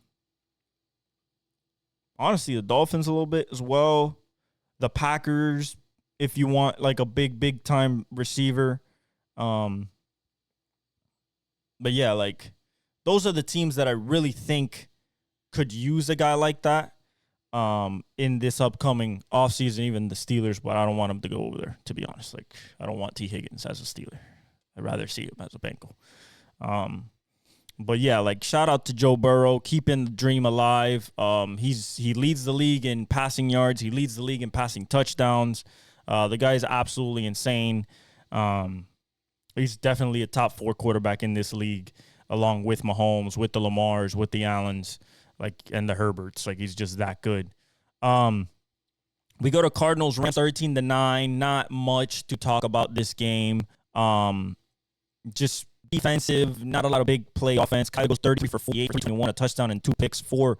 the Dolphins a little bit as well. The Packers, if you want like a big time receiver. But yeah, like those are the teams that I really think could use a guy like that in this upcoming offseason, even the Steelers, but I don't want him to go over there, to be honest. Like, I don't want T. Higgins as a Steeler. I'd rather see him as a Bengal. But yeah, like shout out to Joe Burrow, keeping the dream alive. He leads the league in passing yards. He leads the league in passing touchdowns. The guy is absolutely insane. He's definitely a top 4 quarterback in this league, along with Mahomes, with the Lamars, with the Allens, and the Herberts. Like, he's just that good. We go to Cardinals, Rams 13-9. Not much to talk about this game. Just defensive, not a lot of big play offense. Kyler goes 33 for 48, 21, a touchdown and 2 picks, 4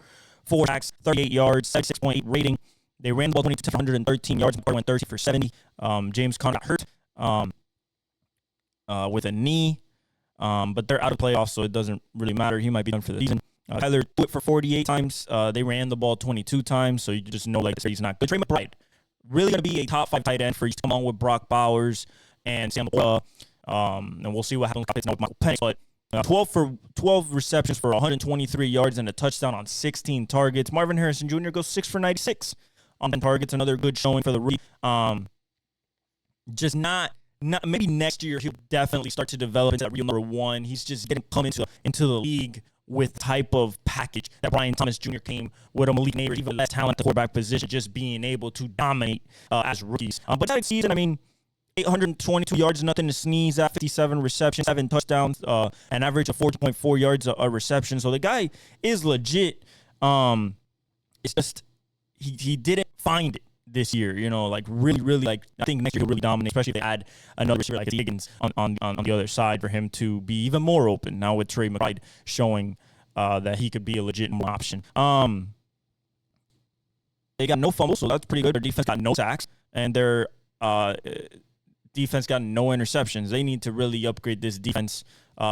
sacks, 38 yards, 76.8 rating. They ran the ball 22 for 113 yards. McCarthy went 30 for 70. James Conner got hurt with a knee, but they're out of playoffs, so it doesn't really matter. He might be done for the season. Kyler threw it for 48 times. They ran the ball 22 times, so you just know he's not good. Trey McBride, really going to be a top 5 tight end for he's come on with Brock Bowers and Sam Laporta. And we'll see what happens with Michael Penix. But 12 receptions for 123 yards and a touchdown on 16 targets. Marvin Harrison Jr. goes 6 for 96 on 10 targets. Another good showing for the rookie. Just not maybe next year he'll definitely start to develop into that real number 1. He's just getting come into the league with the type of package that Brian Thomas Jr. came with, a Malik Neighbor, even less talent at the quarterback position, just being able to dominate as rookies. But that season, 822 yards, nothing to sneeze at, 57 receptions, 7 touchdowns, an average of 4.4 yards a reception. So the guy is legit. It's just he didn't find it this year, really, I think next year he'll really dominate, especially if they add another receiver like Higgins on the other side for him to be even more open. Now with Trey McBride showing that he could be a legit option. They got no fumbles, so that's pretty good. Their defense got no sacks, and their defense got no interceptions. They need to really upgrade this defense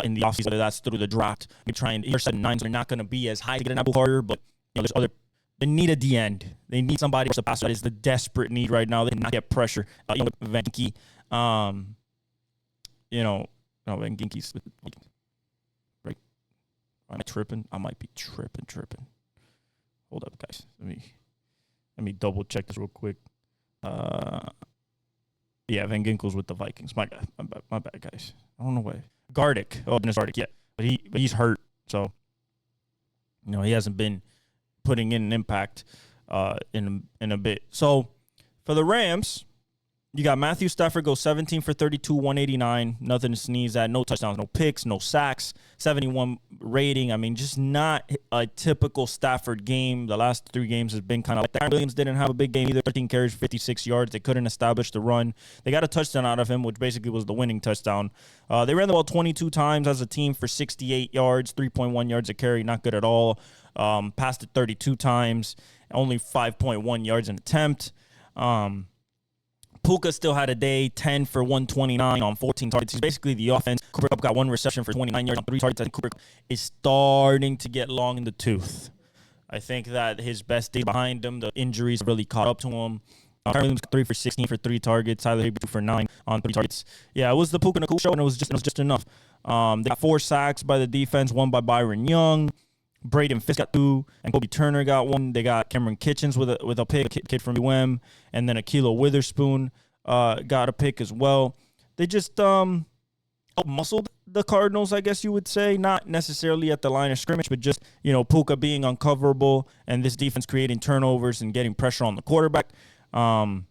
in the offseason, whether that's through the draft. Maybe try and intercept 9s. They're not going to be as high to get an Abu Carter, but there's other. They need a D end. They need somebody to pass. That is the desperate need right now. They cannot get pressure. Vankey, Van Ginky's right. Am I tripping? I might be tripping. Hold up, guys. Let me double check this real quick. Yeah, Van Ginkel's with the Vikings. My bad, guys. I don't know why. Gardick. Oh, Dennis Gardick, yeah. But he's hurt, so he hasn't been putting in an impact in a bit. So for the Rams, You got Matthew Stafford go 17 for 32, 189, nothing to sneeze at, no touchdowns, no picks, no sacks, 71 rating. I mean, just not a typical Stafford game. The last 3 games has been kind of like that. Williams didn't have a big game either, 13 carries, 56 yards. They couldn't establish the run. They got a touchdown out of him, which basically was the winning touchdown. They ran the ball 22 times as a team for 68 yards, 3.1 yards a carry, not good at all. Passed it 32 times, only 5.1 yards an attempt. Puka still had a day, 10 for 129 on 14 targets. He's basically the offense. Cooper Kupp got 1 reception for 29 yards on 3 targets. I think Cooper is starting to get long in the tooth. I think that his best day behind him, the injuries really caught up to him. Williams 3 for 16 for 3 targets. Tyler Higbee 2 for 9 on 3 targets. Yeah, it was the Puka Nacua show, and it was just enough. They got 4 sacks by the defense, 1 by Byron Young. Braden Fisk got 2, and Kobe Turner got 1. They got Cameron Kitchens with a pick, a kid from UM, and then Akilo Witherspoon got a pick as well. They just muscled the Cardinals, I guess you would say, not necessarily at the line of scrimmage, but just, Puka being uncoverable and this defense creating turnovers and getting pressure on the quarterback. I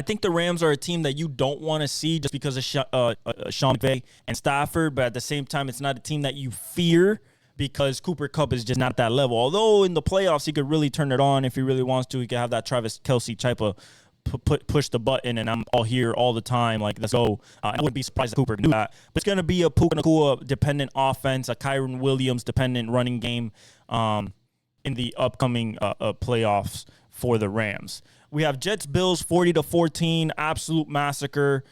think the Rams are a team that you don't want to see just because of Sean McVay and Stafford, but at the same time, it's not a team that you fear, because Cooper Kupp is just not at that level. Although in the playoffs, he could really turn it on if he really wants to. He could have that Travis Kelce type of push the button, and I'm all here all the time. Like, let's go. I wouldn't be surprised if Cooper can do that. But it's going to be a Puka Nacua-dependent offense, a Kyron Williams-dependent running game in the upcoming playoffs for the Rams. We have Jets-Bills 40-14, absolute massacre.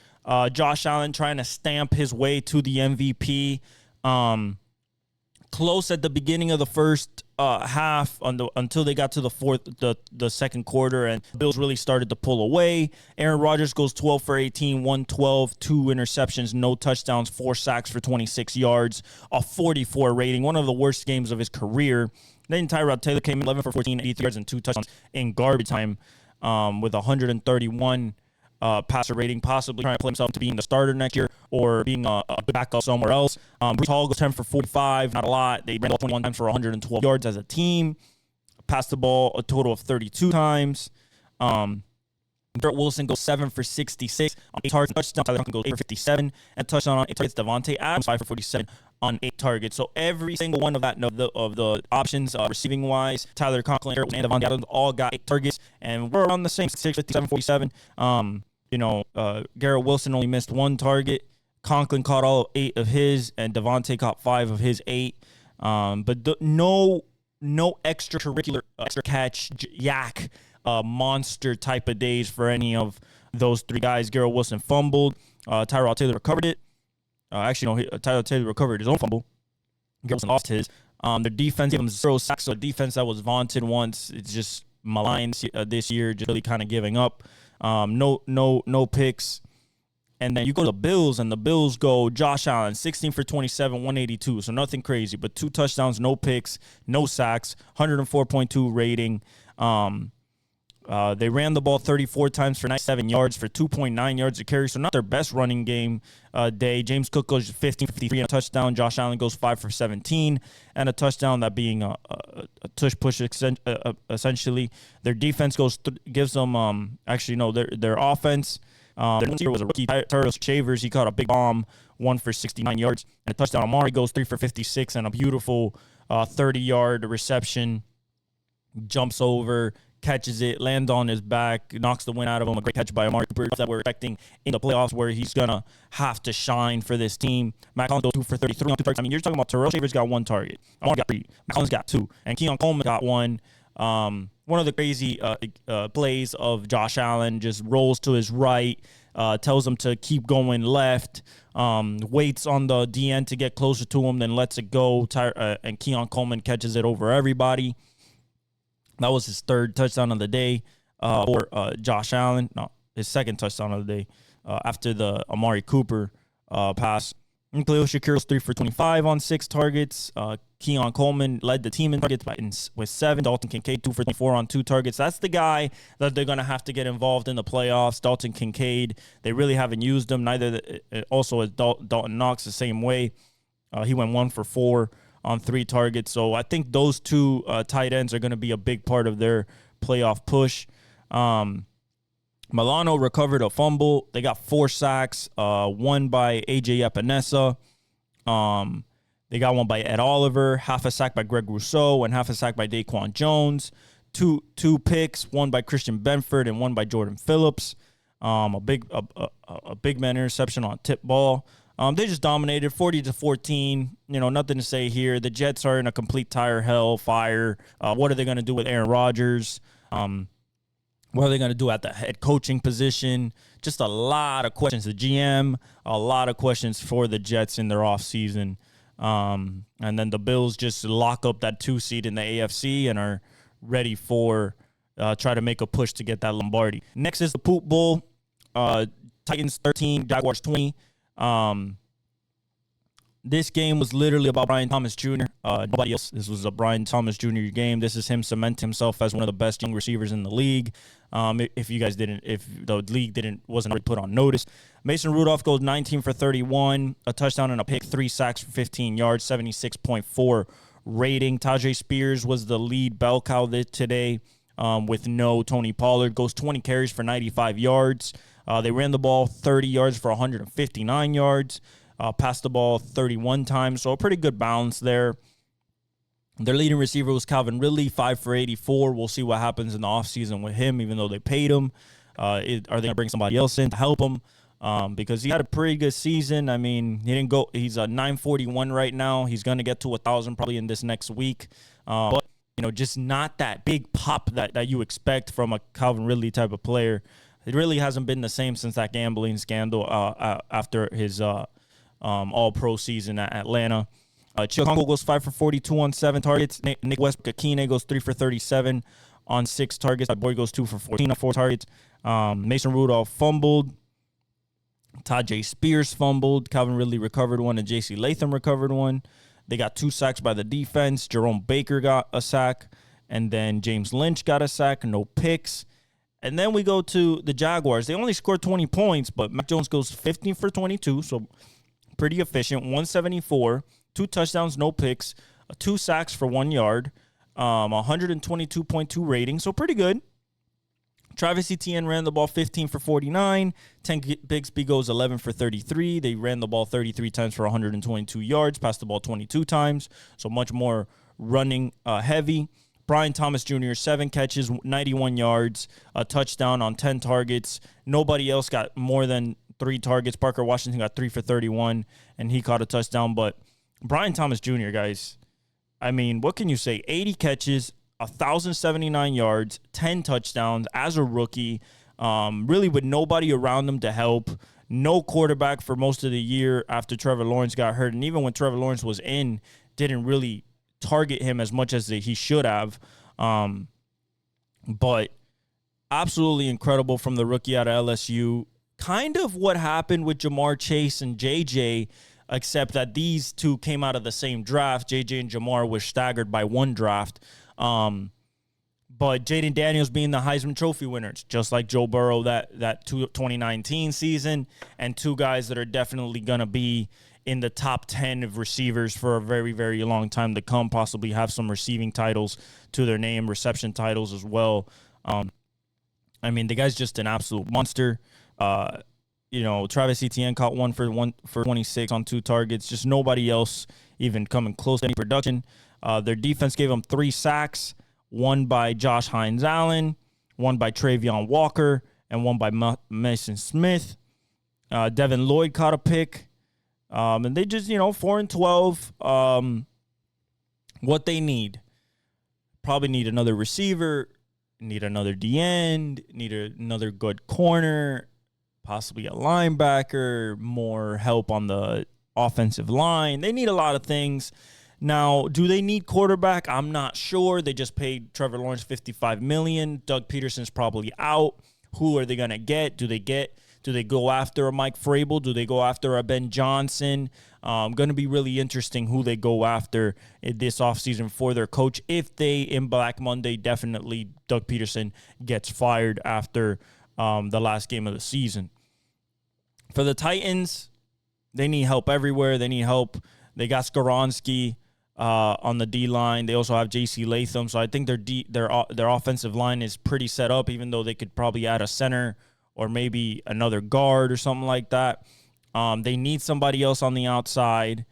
Josh Allen trying to stamp his way to the MVP. Close at the beginning of the first half until they got to the second quarter, and the Bills really started to pull away. Aaron Rodgers goes 12 for 18, 112, 2 interceptions, no touchdowns, 4 sacks for 26 yards, a 44 rating, one of the worst games of his career. Then Tyrod Taylor came in 11 for 14, 83 yards, and 2 touchdowns in garbage time with 131 passer rating, possibly trying to play himself to being the starter next year or being a backup somewhere else. Breece Hall goes 10 for 45, not a lot. They ran the ball 21 times for 112 yards as a team. Passed the ball a total of 32 times. Garrett Wilson goes 7 for 66 on 8 targets. Touchdown. Tyler Huntley goes 8 for 57 and touchdown on 8 targets. Devontae Adams 5 for 47 on 8 targets. So every single one of the options receiving wise, Tyler Conklin, Garrett Wilson, and Devontae Adams all got 8 targets, and we're around the same 6, 57, 47. Garrett Wilson only missed 1 target. Conklin caught all 8 of his, and Devontae caught 5 of his 8. But no extracurricular extra catch yak monster type of days for any of those 3 guys. Garrett Wilson fumbled. Tyrod Taylor recovered it. Tyrod Taylor recovered his own fumble. Garrett Wilson lost his. Their defense gave them 0 sacks. So a defense that was vaunted once, it's just maligned this year, just really kind of giving up. No picks. And then you go to the Bills, and the Bills go Josh Allen, 16 for 27, 182. So nothing crazy, but 2 touchdowns, no picks, no sacks, 104.2 rating. They ran the ball 34 times for 97 yards for 2.9 yards a carry. So not their best running game day. James Cook goes 15 for 53 and a touchdown. Josh Allen goes 5 for 17 and a touchdown, that being a tush push essentially. Their defense gives them their offense. Their receiver was a rookie, Turtle Shavers. He caught a big bomb, 1 for 69 yards and a touchdown. Amari goes 3 for 56 and a beautiful 30-yard reception. Jumps over, catches it, lands on his back, knocks the wind out of him. A great catch by Amari Cooper that we're expecting in the playoffs, where he's going to have to shine for this team. Matt Collins goes 2 for 33 on 2 targets. I mean, you're talking about Terrell Shavers got 1 target. Amari got 3. Matt Collins got 2. And Keon Coleman got 1. One of the crazy plays of Josh Allen, just rolls to his right, tells him to keep going left, waits on the DN to get closer to him, then lets it go, and Keon Coleman catches it over everybody. That was his 3rd touchdown of the day for Josh Allen. No, his 2nd touchdown of the day after the Amari Cooper pass. And Khalil Shakir was 3 for 25 on 6 targets. Keon Coleman led the team in targets with 7. Dalton Kincaid 2 for 24 on 2 targets. That's the guy that they're going to have to get involved in the playoffs. Dalton Kincaid, they really haven't used him. Neither also as Dalton Knox the same way. He went 1 for 4 on 3 targets. So I think those 2 tight ends are going to be a big part of their playoff push. Milano recovered a fumble. They got 4 sacks, one by A.J. Epinesa. They got one by Ed Oliver, half a sack by Greg Rousseau, and half a sack by Daquan Jones. Two picks, one by Christian Benford and one by Jordan Phillips. A big man interception on tip ball. They just dominated 40-14. Nothing to say here. The Jets are in a complete tire hell fire. What are they going to do with Aaron Rodgers? What are they going to do at the head coaching position? Just a lot of questions. The GM, a lot of questions for the Jets in their offseason. And then the Bills just lock up that 2 seed in the AFC and are ready for try to make a push to get that Lombardi. Next is the Poop Bowl. Titans 13, Jaguars 20. This game was literally about Brian Thomas Jr. Nobody else. This was a Brian Thomas Jr. game. This is him cementing himself as one of the best young receivers in the league. If the league wasn't already put on notice. Mason Rudolph goes 19 for 31, a touchdown and a pick, 3 sacks for 15 yards, 76.4 rating. Tajay Spears was the lead bell cow today with no Tony Pollard. Goes 20 carries for 95 yards. They ran the ball 30 yards for 159 yards. Passed the ball 31 times, so a pretty good balance there. Their leading receiver was Calvin Ridley, 5 for 84. We'll see what happens in the offseason with him, even though they paid him. Are they going to bring somebody else in to help him? Because he had a pretty good season. I mean, he didn't go. He's a 941 right now. He's going to get to 1,000 probably in this next week. But just not that big pop that you expect from a Calvin Ridley type of player. It really hasn't been the same since that gambling scandal after his all-pro season at Atlanta. Chicago goes 5 for 42 on 7 targets. Nick Westbrook-Akine goes 3 for 37 on 6 targets. My boy goes 2 for 14 on 4 targets. Mason Rudolph fumbled. Tajay Spears fumbled. Calvin Ridley recovered one, and J.C. Latham recovered one. They got 2 sacks by the defense. Jerome Baker got a sack, and then James Lynch got a sack. No picks. And then we go to the Jaguars. They only scored 20 points, but Mac Jones goes 15 for 22, so pretty efficient. 174, 2 touchdowns, no picks, 2 sacks for 1 yard, 122.2 rating, so pretty good. Travis Etienne ran the ball 15 for 49. Tank Bigsby goes 11 for 33. They ran the ball 33 times for 122 yards, passed the ball 22 times, so much more running heavy. Brian Thomas Jr., 7 catches, 91 yards, a touchdown on 10 targets. Nobody else got more than 3 targets. Parker Washington got 3 for 31, and he caught a touchdown. But Brian Thomas Jr., guys, I mean, what can you say? 80 catches, 1,079 yards, 10 touchdowns as a rookie, really with nobody around him to help. No quarterback for most of the year after Trevor Lawrence got hurt. And even when Trevor Lawrence was in, didn't really target him as much as he should have. But absolutely incredible from the rookie out of LSU. Kind of what happened with Jamar Chase and JJ, except that these two came out of the same draft. JJ and Jamar were staggered by 1 draft. But Jaden Daniels being the Heisman Trophy winners, just like Joe Burrow that 2019 season, and 2 guys that are definitely going to be in the top 10 of receivers for a very, very long time to come, possibly have some receiving titles to their name, reception titles as well. I mean, the guy's just an absolute monster. Travis Etienne caught 1 for 26 on 2 targets. Just nobody else even coming close to any production. Their defense gave them 3 sacks, 1 by Josh Hines-Allen, 1 by Travion Walker, and 1 by Mason Smith. Devin Lloyd caught a pick. And they just, 4-12. What they need. Probably need another receiver, need another D-end, need another good corner, possibly a linebacker, more help on the offensive line. They need a lot of things. Now, do they need quarterback? I'm not sure. They just paid Trevor Lawrence $55 million. Doug Peterson's probably out. Who are they going to get? Do they go after a Mike Vrabel? Do they go after a Ben Johnson? Going to be really interesting who they go after in this offseason for their coach. If they, in Black Monday, definitely Doug Peterson gets fired after the last game of the season. For the Titans, they need help everywhere. They need help. They got Skoronski on the D-line. They also have J.C. Latham. So I think their offensive line is pretty set up, even though they could probably add a center or maybe another guard or something like that. They need somebody else on the outside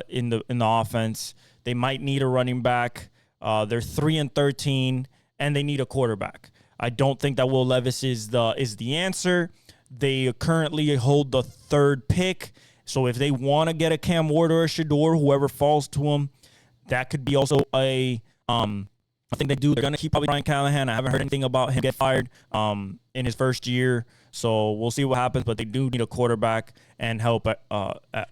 in the offense. They might need a running back. They're 3-13, and they need a quarterback. I don't think that Will Levis is the answer. They currently hold the 3rd pick. So if they want to get a Cam Ward or a Shador, whoever falls to them, that could be also a I think they do. They're going to keep probably Brian Callahan. I haven't heard anything about him get fired in his first year. So we'll see what happens. But they do need a quarterback and help at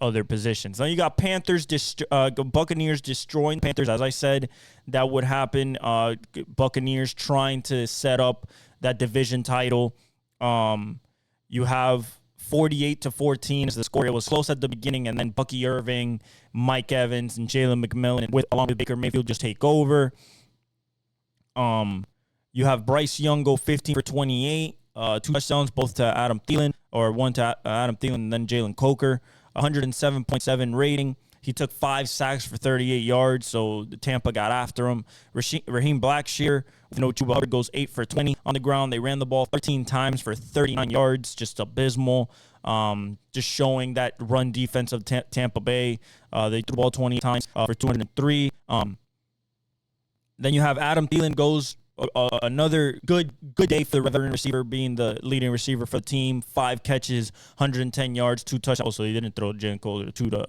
other positions. Now you got Buccaneers destroying Panthers. As I said, that would happen. Buccaneers trying to set up that division title. You have 48-14 is the score. It was close at the beginning, and then Bucky Irving, Mike Evans, and Jalen McMillan, along with Baker Mayfield, just take over. You have Bryce Young go 15 for 28, 2 touchdowns, both to Adam Thielen, or one to Adam Thielen, and then Jalen Coker, 107.7 rating. He took 5 sacks for 38 yards, so Tampa got after him. Raheem Blackshear, with no Chuba Hubbard, goes 8 for 20 on the ground. They ran the ball 13 times for 39 yards, just abysmal. Just showing that run defense of Tampa Bay. They threw the ball 20 times for 203. Then you have Adam Thielen goes another good day for the veteran receiver, being the leading receiver for the team. 5 catches, 110 yards, 2 touchdowns. So he didn't throw Jalen Coker, 2 to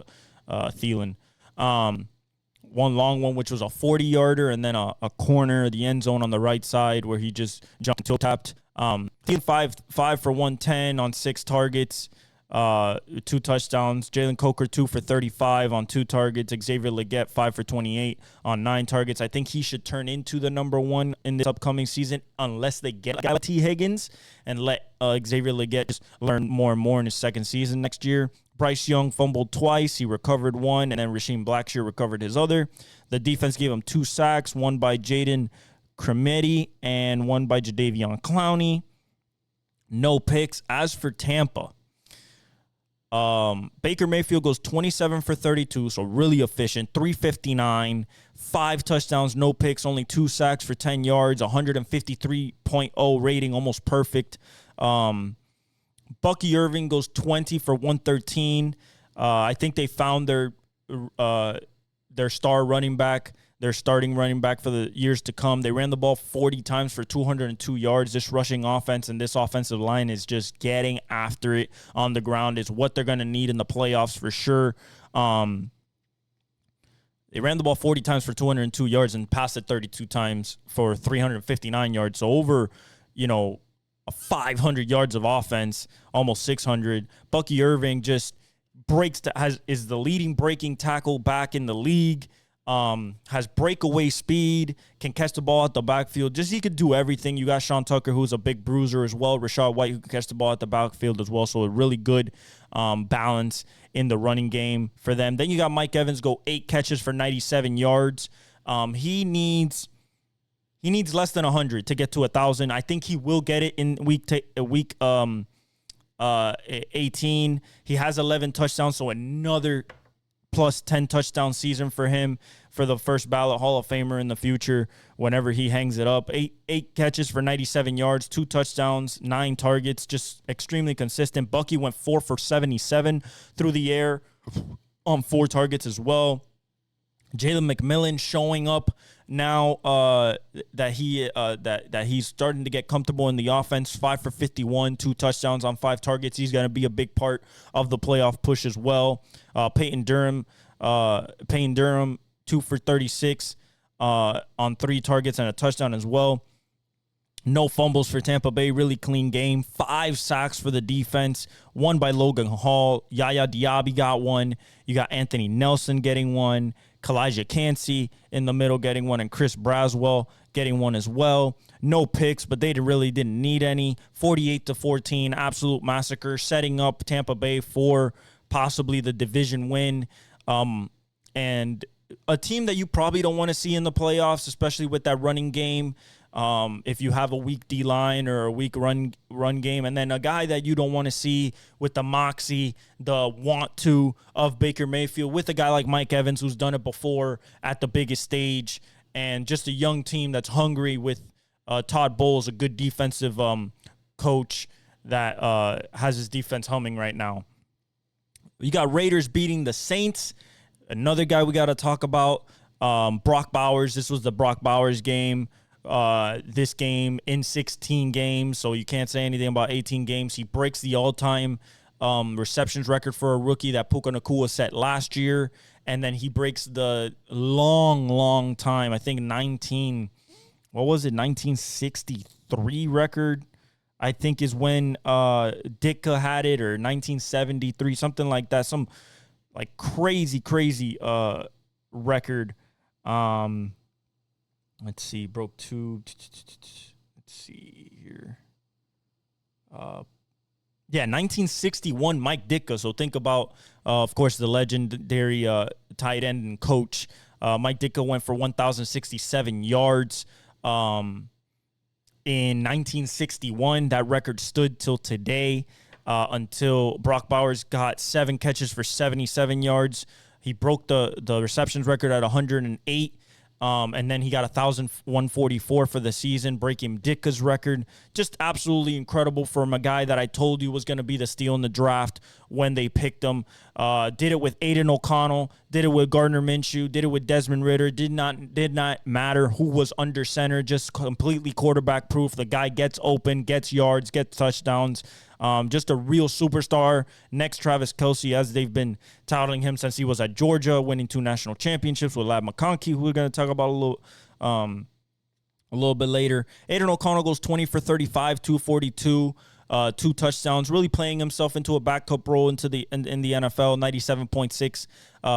Thielen. One long one, which was a 40-yarder, and then a corner, the end zone on the right side where he just jumped and tapped. Thielen 5 for 110 on 6 targets. 2 touchdowns. Jalen Coker 2 for 35 on 2 targets. Xavier Legette 5 for 28 on 9 targets. I think he should turn into the number 1 in this upcoming season, unless they get a guy like T. Higgins and let Xavier Legette just learn more and more in his second season next year. Bryce Young fumbled twice. He recovered 1, and then Raheem Blackshear recovered his other. The defense gave him 2 sacks, 1 by Jaden Cremetti and 1 by Jadeveon Clowney. No picks. As for Tampa, Baker Mayfield goes 27 for 32, so really efficient. 359, 5 touchdowns, no picks, only 2 sacks for 10 yards, 153.0 rating, almost perfect. Bucky Irving goes 20 for 113. I think they found their star running back, their starting running back for the years to come. They ran the ball 40 times for 202 yards. This rushing offense and this offensive line is just getting after it on the ground. Is what they're going to need in the playoffs for sure. They ran the ball 40 times for 202 yards and passed it 32 times for 359 yards. So over, 500 yards of offense, almost 600. Bucky Irving just is the leading breaking tackle back in the league. Has breakaway speed, can catch the ball at the backfield. Just he could do everything. You got Sean Tucker, who's a big bruiser as well. Rashad White, who can catch the ball at the backfield as well. So a really good balance in the running game for them. Then you got Mike Evans go 8 catches for 97 yards. He needs less than 100 to get to 1,000. I think he will get it in week 18. He has 11 touchdowns, so another plus 10 touchdown season for him for the first ballot Hall of Famer in the future whenever he hangs it up. 8 catches for 97 yards, 2 touchdowns, 9 targets, just extremely consistent. Bucky went 4 for 77 through the air on 4 targets as well. Jalen McMillan showing up now that he's starting to get comfortable in the offense. 5 for 51, 2 touchdowns on 5 targets. He's going to be a big part of the playoff push as well. Peyton Durham, 2 for 36 on 3 targets and a touchdown as well. No fumbles for Tampa Bay. Really clean game. 5 sacks for the defense. 1 by Logan Hall. Yaya Diaby got 1. You got Anthony Nelson getting 1. Kalijah Cansey in the middle getting 1. And Chris Braswell getting 1 as well. No picks, but they really didn't need any. 48-14. Absolute massacre. Setting up Tampa Bay for possibly the division win. And a team that you probably don't want to see in the playoffs, especially with that running game. If you have a weak D-line or a weak run game, and then a guy that you don't want to see with the moxie, the want to of Baker Mayfield, with a guy like Mike Evans who's done it before at the biggest stage, and just a young team that's hungry with Todd Bowles, a good defensive coach that has his defense humming right now. You got Raiders beating the Saints. Another guy we got to talk about, Brock Bowers. This was the Brock Bowers game. This game in 16 games, so you can't say anything about 18 games. He breaks the all-time receptions record for a rookie that Puka Nacua set last year, and then he breaks the long time, I think 1963 record, I think is when Ditka had it, or 1973, something like that, some like crazy record. Let's see, broke two. Let's see here. 1961, Mike Ditka. So think about, of course, the legendary tight end and coach. Mike Ditka went for 1,067 yards. In 1961, that record stood till today, until Brock Bowers got 7 catches for 77 yards. He broke the receptions record at 108. And then he got 1,144 for the season, breaking Ditka's record. Just absolutely incredible from a guy that I told you was going to be the steal in the draft when they picked him. Did it with Aiden O'Connell, did it with Gardner Minshew, did it with Desmond Ridder. Did not matter who was under center, just completely quarterback proof. The guy gets open, gets yards, gets touchdowns. Just a real superstar. Next, Travis Kelce, as they've been touting him since he was at Georgia, winning 2 national championships with Ladd Maconkey, who we're going to talk about a little bit later. Aiden O'Connell goes 20 for 35, 242, 2 touchdowns, really playing himself into a backup role in the NFL. 97.6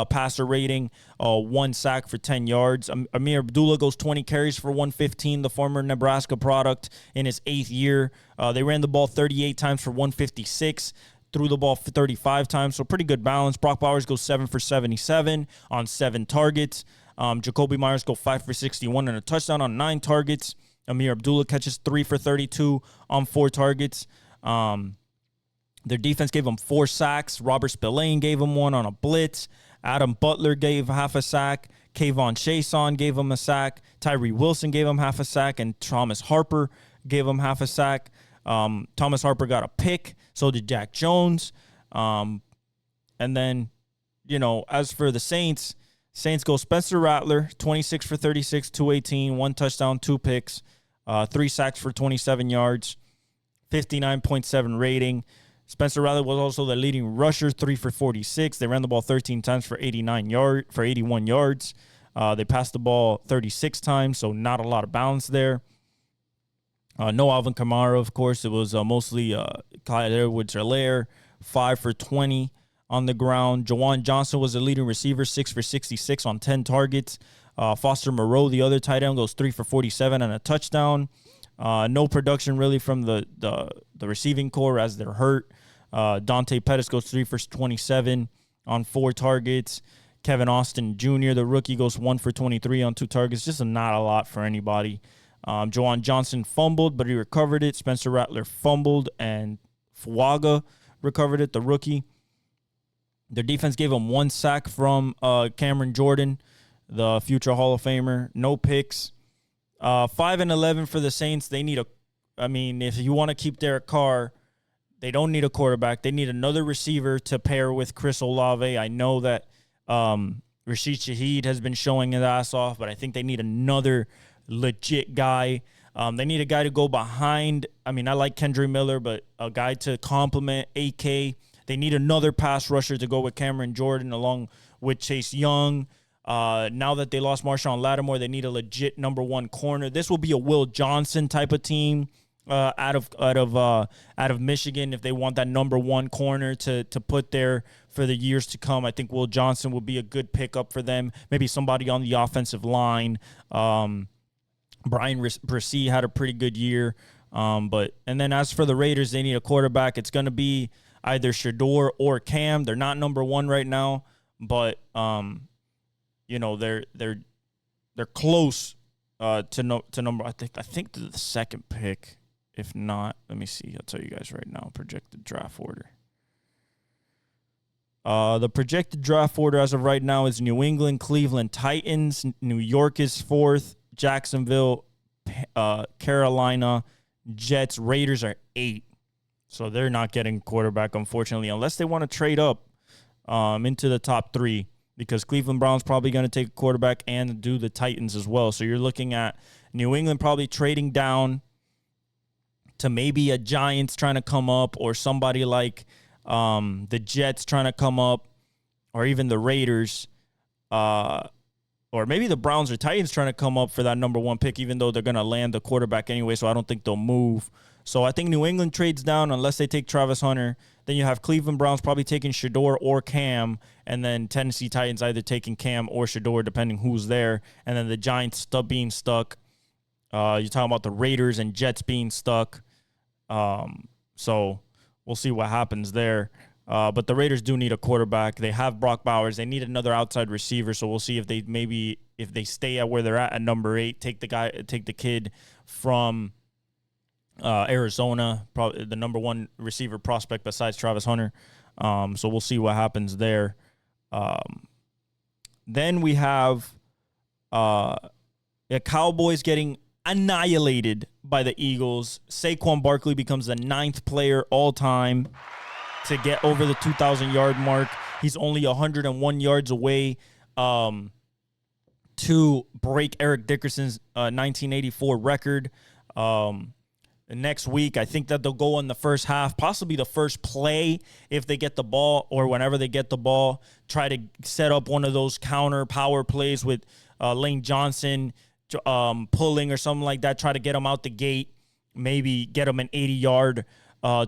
passer rating, 1 sack for 10 yards. Amir Abdullah goes 20 carries for 115, the former Nebraska product, in his 8th year. They ran the ball 38 times for 156, threw the ball 35 times, so pretty good balance. Brock Bowers goes 7 for 77 on 7 targets. Jacoby Myers go 5 for 61 and a touchdown on 9 targets. Amir Abdullah catches 3 for 32 on 4 targets. Their defense gave him 4 sacks. Robert Spillane gave him 1 on a blitz. Adam Butler gave half a sack. Kayvon Chason gave him a sack. Tyree Wilson gave him half a sack. And Thomas Harper gave him half a sack. Thomas Harper got a pick. So did Jack Jones. And then, as for the Saints go Spencer Rattler, 26 for 36, 218, 1 touchdown, 2 picks, 3 sacks for 27 yards, 59.7 rating. Spencer Rattler was also the leading rusher, 3 for 46. They ran the ball 13 times for 81 yards. They passed the ball 36 times, so not a lot of balance there. No Alvin Kamara, of course. It was mostly Clyde Edwards-Helaire, 5 for 20 on the ground. Jawan Johnson was the leading receiver, 6 for 66 on 10 targets. Foster Moreau, the other tight end, goes 3 for 47 and a touchdown. No production really from the receiving core as they're hurt. Dante Pettis goes 3 for 27 on 4 targets. Kevin Austin Jr., the rookie, goes 1 for 23 on 2 targets. Just not a lot for anybody. Jawan Johnson fumbled, but he recovered it. Spencer Rattler fumbled, and Fuaga recovered it, the rookie. Their defense gave him 1 sack from Cameron Jordan, the future Hall of Famer. No picks. 5-11 for the Saints. They need if you want to keep Derek Carr, they don't need a quarterback. They need another receiver to pair with Chris Olave. I know that Rashid Shaheed has been showing his ass off, but I think they need another legit guy. They need a guy to go behind. I like Kendry Miller, but a guy to complement AK. They need another pass rusher to go with Cameron Jordan along with Chase Young. Now that they lost Marshawn Lattimore, they need a legit number 1 corner. This will be a Will Johnson type of team out of Michigan if they want that number 1 corner to put there for the years to come. I think Will Johnson will be a good pickup for them. Maybe somebody on the offensive line. Brian Bresee had a pretty good year. And then as for the Raiders, they need a quarterback. It's going to be either Shador or Cam. They're not number 1 right now, but they're close to number. I think the second pick. If not, let me see. I'll tell you guys right now. Projected draft order. The projected draft order as of right now is New England, Cleveland Titans. New York is 4th. Jacksonville, Carolina, Jets, Raiders are 8. So they're not getting quarterback, unfortunately, unless they want to trade up into the top 3, because Cleveland Browns probably going to take a quarterback and do the Titans as well. So you're looking at New England probably trading down to maybe a Giants trying to come up, or somebody like the Jets trying to come up, or even the Raiders, or maybe the Browns or Titans trying to come up for that number 1 pick, even though they're going to land the quarterback anyway, so I don't think they'll move. So I think New England trades down unless they take Travis Hunter. Then you have Cleveland Browns probably taking Shador or Cam, and then Tennessee Titans either taking Cam or Shador, depending who's there. And then the Giants being stuck. You're talking about the Raiders and Jets being stuck. So we'll see what happens there. But the Raiders do need a quarterback. They have Brock Bowers. They need another outside receiver. So we'll see if they stay at where they're at number 8, take the kid from Arizona, probably the number 1 receiver prospect besides Travis Hunter. So we'll see what happens there. Then we have the Cowboys getting annihilated by the Eagles. Saquon Barkley becomes the 9th player all time to get over the 2,000-yard mark. He's only 101 yards away to break Eric Dickerson's 1984 record. Next week, I think that they'll go in the first half, possibly the first play if they get the ball, or whenever they get the ball, try to set up one of those counter power plays with Lane Johnson pulling or something like that, try to get him out the gate, maybe get him an 80-yard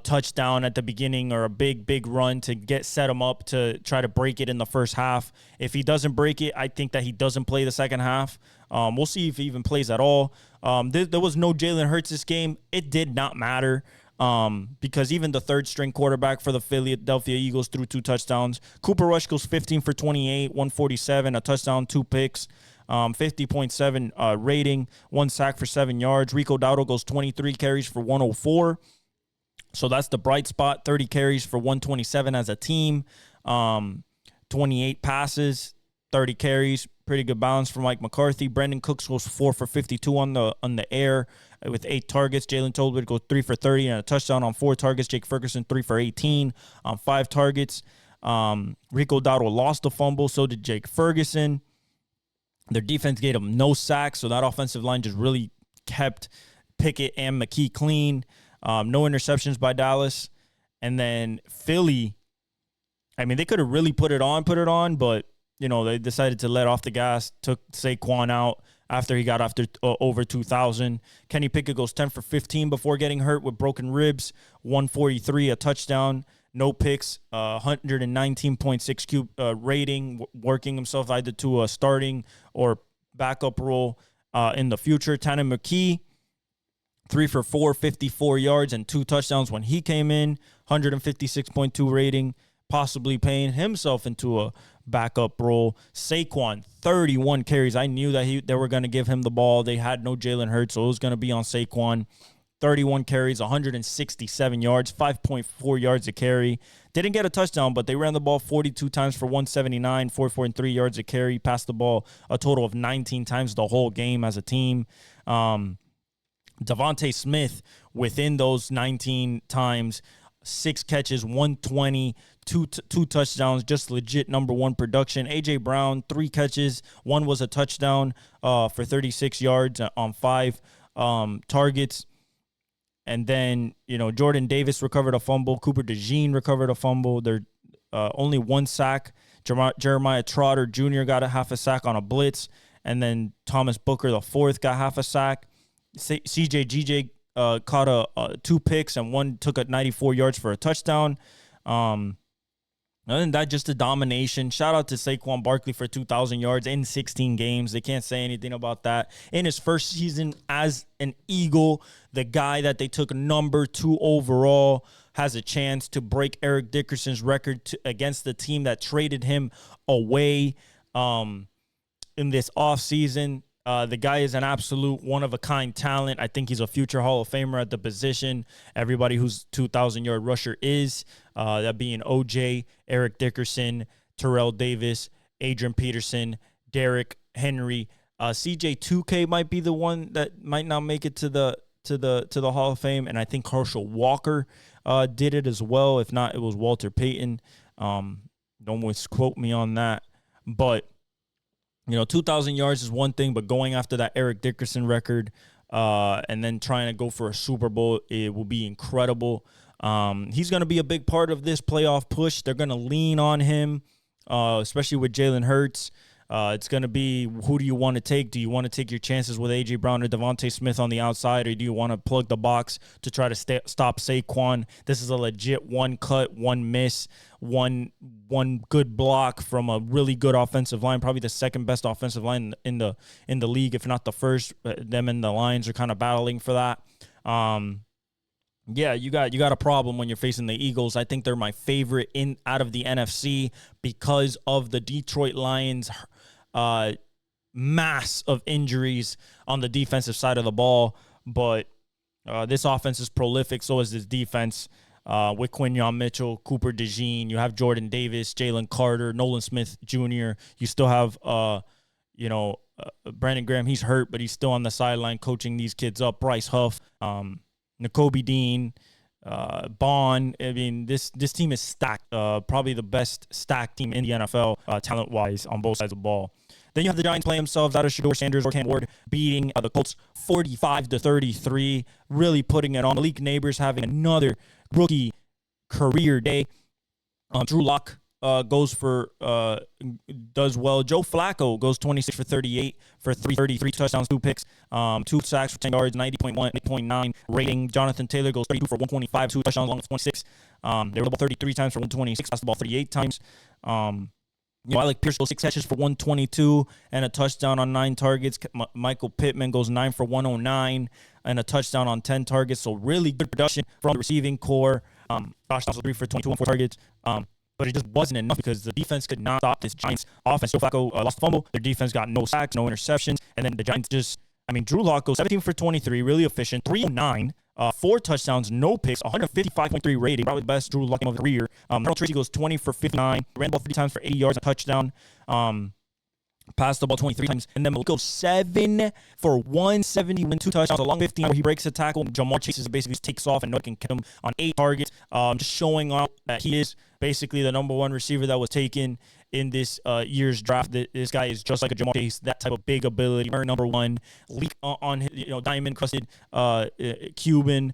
touchdown at the beginning, or a big run to set him up to try to break it in the first half. If he doesn't break it, I think that he doesn't play the second half. We'll see if he even plays at all. There was no Jalen Hurts this game. It did not matter because even the third-string quarterback for the Philadelphia Eagles threw 2 touchdowns. Cooper Rush goes 15 for 28, 147, a touchdown, 2 picks, 50.7 rating, 1 sack for 7 yards. Rico Dowdle goes 23 carries for 104. So that's the bright spot, 30 carries for 127 as a team, 28 passes, 30 carries, pretty good balance for Mike McCarthy. Brandon Cooks goes 4 for 52 on the air with 8 targets. Jalen Tolbert goes 3 for 30 and a touchdown on 4 targets. Jake Ferguson 3 for 18 on 5 targets. Rico Dowdle lost a fumble, so did Jake Ferguson. Their defense gave them no sacks, so that offensive line just really kept Pickett and McKee clean. No interceptions by Dallas. And then Philly, I mean, they could have really put it on, but, you know, they decided to let off the gas, took Saquon out after he got over 2,000. Kenny Pickett goes 10 for 15 before getting hurt with broken ribs, 143, a touchdown, no picks, 119.6 rating, working himself either to a starting or backup role in the future. Tanner McKee, 3 for 4, 54 yards and 2 touchdowns when he came in, 156.2 rating, possibly paying himself into a backup role. Saquon, 31 carries. I knew that they were going to give him the ball. They had no Jalen Hurts, so it was going to be on Saquon. 31 carries, 167 yards, 5.4 yards a carry. Didn't get a touchdown, but they ran the ball 42 times for 179, 4.3 yards a carry. Passed the ball a total of 19 times the whole game as a team. Devontae Smith, within those 19 times, 6 catches, 120, two touchdowns, just legit number 1 production. A.J. Brown, 3 catches, 1 was a touchdown for 36 yards on 5 targets. And then, you know, Jordan Davis recovered a fumble. Cooper DeJean recovered a fumble. They're only 1 sack. Jeremiah Trotter Jr. got a half a sack on a blitz. And then Thomas Booker, the 4th, got half a sack. CJ caught 2 picks, and 1 took at 94 yards for a touchdown. Other than that, just a domination. Shout out to Saquon Barkley for 2,000 yards in 16 games. They can't say anything about that. In his first season as an Eagle, the guy that they took number 2 overall has a chance to break Eric Dickerson's record against the team that traded him away in this offseason. The guy is an absolute one-of-a-kind talent. I think he's a future Hall of Famer at the position. Everybody who's 2,000-yard rusher is, that being OJ, Eric Dickerson, Terrell Davis, Adrian Peterson, Derrick Henry. CJ 2K might be the one that might not make it to the to the Hall of Fame, and I think Herschel Walker did it as well. If not, it was Walter Payton. Don't misquote me on that. But, 2,000 yards is one thing, but going after that Eric Dickerson record and then trying to go for a Super Bowl, it will be incredible. He's going to be a big part of this playoff push. They're going to lean on him, especially with Jalen Hurts. It's going to be, who do you want to take? Do you want to take your chances with A.J. Brown or Devontae Smith on the outside, or do you want to plug the box to try to stop Saquon? This is a legit one cut, one miss, one good block from a really good offensive line, probably the second best offensive line in the league, if not the first. Them and the Lions are kind of battling for that. Yeah, you got a problem when you're facing the Eagles. I think they're my favorite out of the NFC because of the Detroit Lions' mass of injuries on the defensive side of the ball. But this offense is prolific, so is this defense. With Quinyon Mitchell, Cooper DeJean, you have Jordan Davis, Jalen Carter, Nolan Smith Jr. You still have Brandon Graham. He's hurt, but he's still on the sideline coaching these kids up. Bryce Huff, Nakobe Dean, Bond. I mean, this team is stacked. Probably the best stacked team in the NFL, talent-wise, on both sides of the ball. Then you have the Giants playing themselves out of Shedeur Sanders or Cam Ward, beating the Colts 45-33, really putting it on. Malik Neighbors having another rookie career day. Drew Lock does well. Joe Flacco goes 26 for 38 for 333 touchdowns, 2 picks, 2 sacks for 10 yards, 90.9 rating. Jonathan Taylor goes 32 for 125, 2 touchdowns, along with 26. They were the ball 33 times for 126, passed the ball 38 times. Alec Pierce goes 6 catches for 122 and a touchdown on 9 targets. Michael Pittman goes 9 for 109 and a touchdown on 10 targets. So really good production from the receiving core. Josh Downs 3 for 22 on 4 targets. But it just wasn't enough because the defense could not stop this Giants offense. Joe Flacco lost the fumble. Their defense got no sacks, no interceptions. And then the Giants Drew Lock goes 17 for 23, really efficient, 309. 4 touchdowns, no picks, 155.3 rating, probably the best Drew Lock of the career. Harold Tracy goes 20 for 59, ran the ball 3 times for 80 yards, a touchdown. Passed the ball 23 times, and then Malik goes 7 for 170 with 2 touchdowns, along 15 where he breaks a tackle. Jamar Chase basically just takes off and no one can catch him on 8 targets. Just showing off that he is basically the number 1 receiver that was taken in this year's draft. This guy is just like a Jamar Chase, that type of big ability. Number 1, leak on diamond crusted Cuban.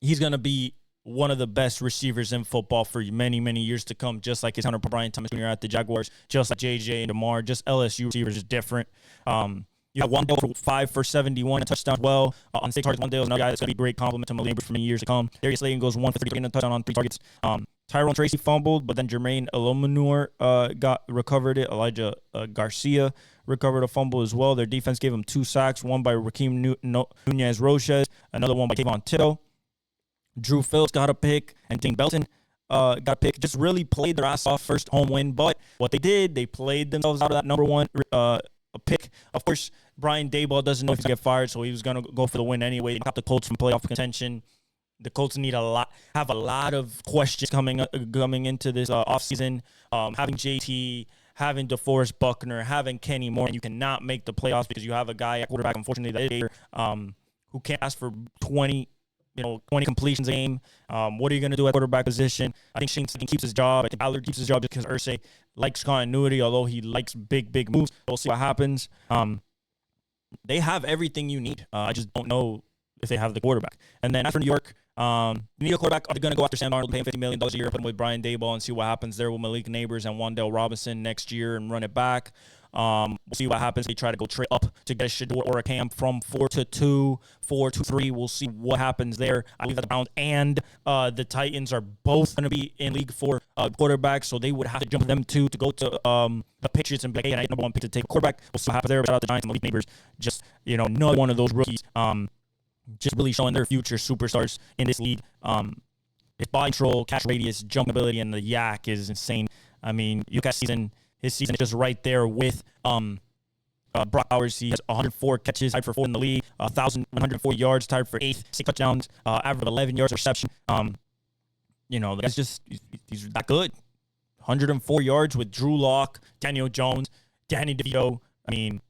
He's gonna be one of the best receivers in football for many, many years to come, just like his Hunter Brian Thomas Jr. at the Jaguars, just like JJ and DeMar, just LSU receivers is different. You have Wandale for 5 for 71, a touchdown as well. On 6 targets, Wandale is another guy that's going to be a great compliment to Malik Neighbors for many years to come. Darius Slayton goes 1 for 3 and a touchdown on 3 targets. Tyrone Tracy fumbled, but then Jermaine Elomanur recovered it. Elijah Garcia recovered a fumble as well. Their defense gave him 2 sacks, one by Raheem Nunez-Roches, another one by Kayvon Thibodeaux. Drew Phillips got a pick, and Dane Belton got a pick. Just really played their ass off, first home win. But what they did, they played themselves out of that number 1 pick. Of course, Brian Daboll doesn't know if he's going to get fired, so he was going to go for the win anyway. They got the Colts from playoff contention. The Colts have a lot of questions coming into this offseason. Having JT, having DeForest Buckner, having Kenny Moore, you cannot make the playoffs because you have a guy at quarterback, unfortunately, that is who can't ask for 20 completions a game. What are you going to do at quarterback position? I think Shane keeps his job. I think Ballard keeps his job just because Irsay likes continuity, although he likes big moves. We'll see what happens. They have everything you need. I just don't know if they have the quarterback. And then after New York, you need a quarterback. Are they going to go after Sam Darnold, pay him $50 million a year, put him with Brian Daboll, and see what happens there with Malik Neighbors and Wan'Dale Robinson next year and run it back? We'll see what happens. They try to go trade up to get a Shedeur or a Cam from 4 to 2, 4 to 3. We'll see what happens there. I believe that the Browns and the Titans are both going to be in league for quarterbacks, so they would have to jump them too to go to the Patriots and be like, hey, I number 1 pick to take a quarterback. We'll see what happens there. Shout out the Giants and Malik Neighbors. Just, another one of those rookies. Just really showing their future superstars in this league. His body control, catch radius, jump ability, and the yak is insane. I mean, his season is just right there with Brock Bowers. He has 104 catches, tied for 4th in the league, 1,104 yards, tied for 8th, 6 touchdowns, average of 11 yards reception. The guy's he's that good. 104 yards with Drew Lock, Daniel Jones, Danny DeVito. I mean,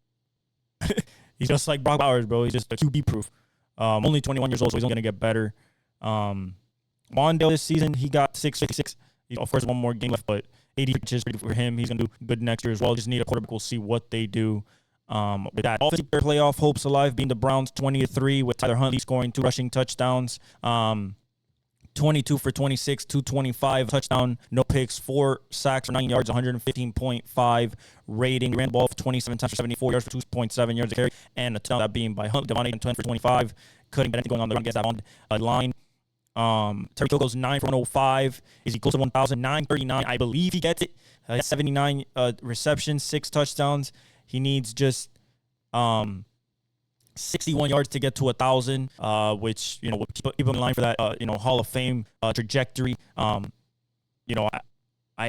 He's just like Brock Bowers, bro. He's just a QB proof. Only 21 years old, so he's only going to get better. Mondale this season, he got 656. Of course, one more game left, but 80 pitches for him. He's going to do good next year as well. Just need a quarterback. We'll see what they do. With that, offensive playoff hopes alive, being the Browns 20-3 with Tyler Huntley scoring 2 rushing touchdowns. 22 for 26, 225 touchdown, no picks, 4 sacks for 9 yards, 115.5 rating. Ran the ball for 27 times for 74 yards for 2.7 yards a carry, and a touchdown that being by Hunt. Devon Achane 10 for 25. Couldn't get anything going on the run against that on line. Terry Hill goes 9 for 105. Is he close to 1,000? 939. I believe he gets it. 79 receptions, 6 touchdowns. He needs just 61 yards to get to 1,000, which, you know, will keep him in line for that, Hall of Fame trajectory. I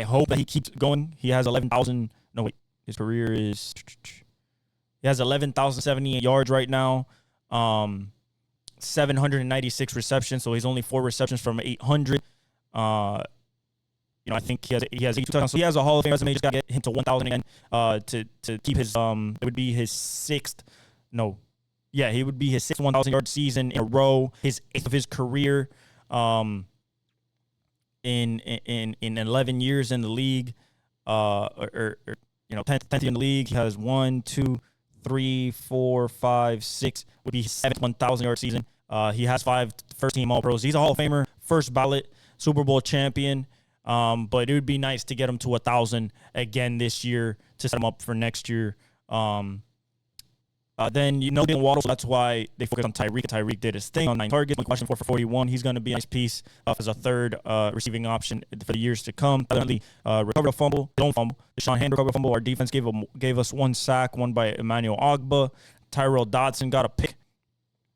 hope that he keeps going. He has 11,000. No, wait. His career is. He has 11,078 yards right now. 796 receptions. So he's only 4 receptions from 800. I think he has 82 touchdowns. So he has a Hall of Fame resume. Just got to get him to 1,000 again to keep his, it would be his 6th. No. Yeah, he would be his 6th 1,000-yard season in a row, his 8th of his career in 11 years in the league, 10th in the league. He has 1, 2, 3, 4, 5, 6, would be his 7th 1,000-yard season. He has 5 first-team All-Pros. He's a Hall of Famer, first ballot Super Bowl champion, but it would be nice to get him to 1,000 again this year to set him up for next year. Then, Dylan Waddle, so that's why they focus on Tyreek. Tyreek did his thing on 9 targets. Question 4 for 41. He's going to be a nice piece as a third receiving option for the years to come. Tyler recovered a fumble. Don't fumble. Deshaun Hand recovered a fumble. Our defense gave us 1 sack, one by Emmanuel Ogbah. Tyrell Dodson got a pick.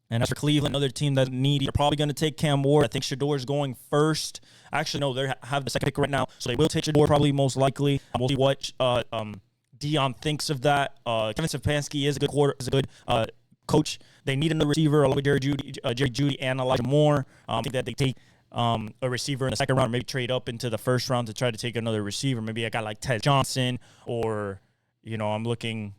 And as for Cleveland, another team that's needy, they're probably going to take Cam Ward. I think Shador is going first. Actually, no, they have the second pick right now, so they will take Shador probably most likely. We'll see what Dion thinks of that. Kevin Stefanski is a good coach. They need another receiver along with Jerry Jeudy and Elijah Moore. I think that they take a receiver in the second round, maybe trade up into the first round to try to take another receiver. Maybe a guy like Ted Johnson, or I'm looking.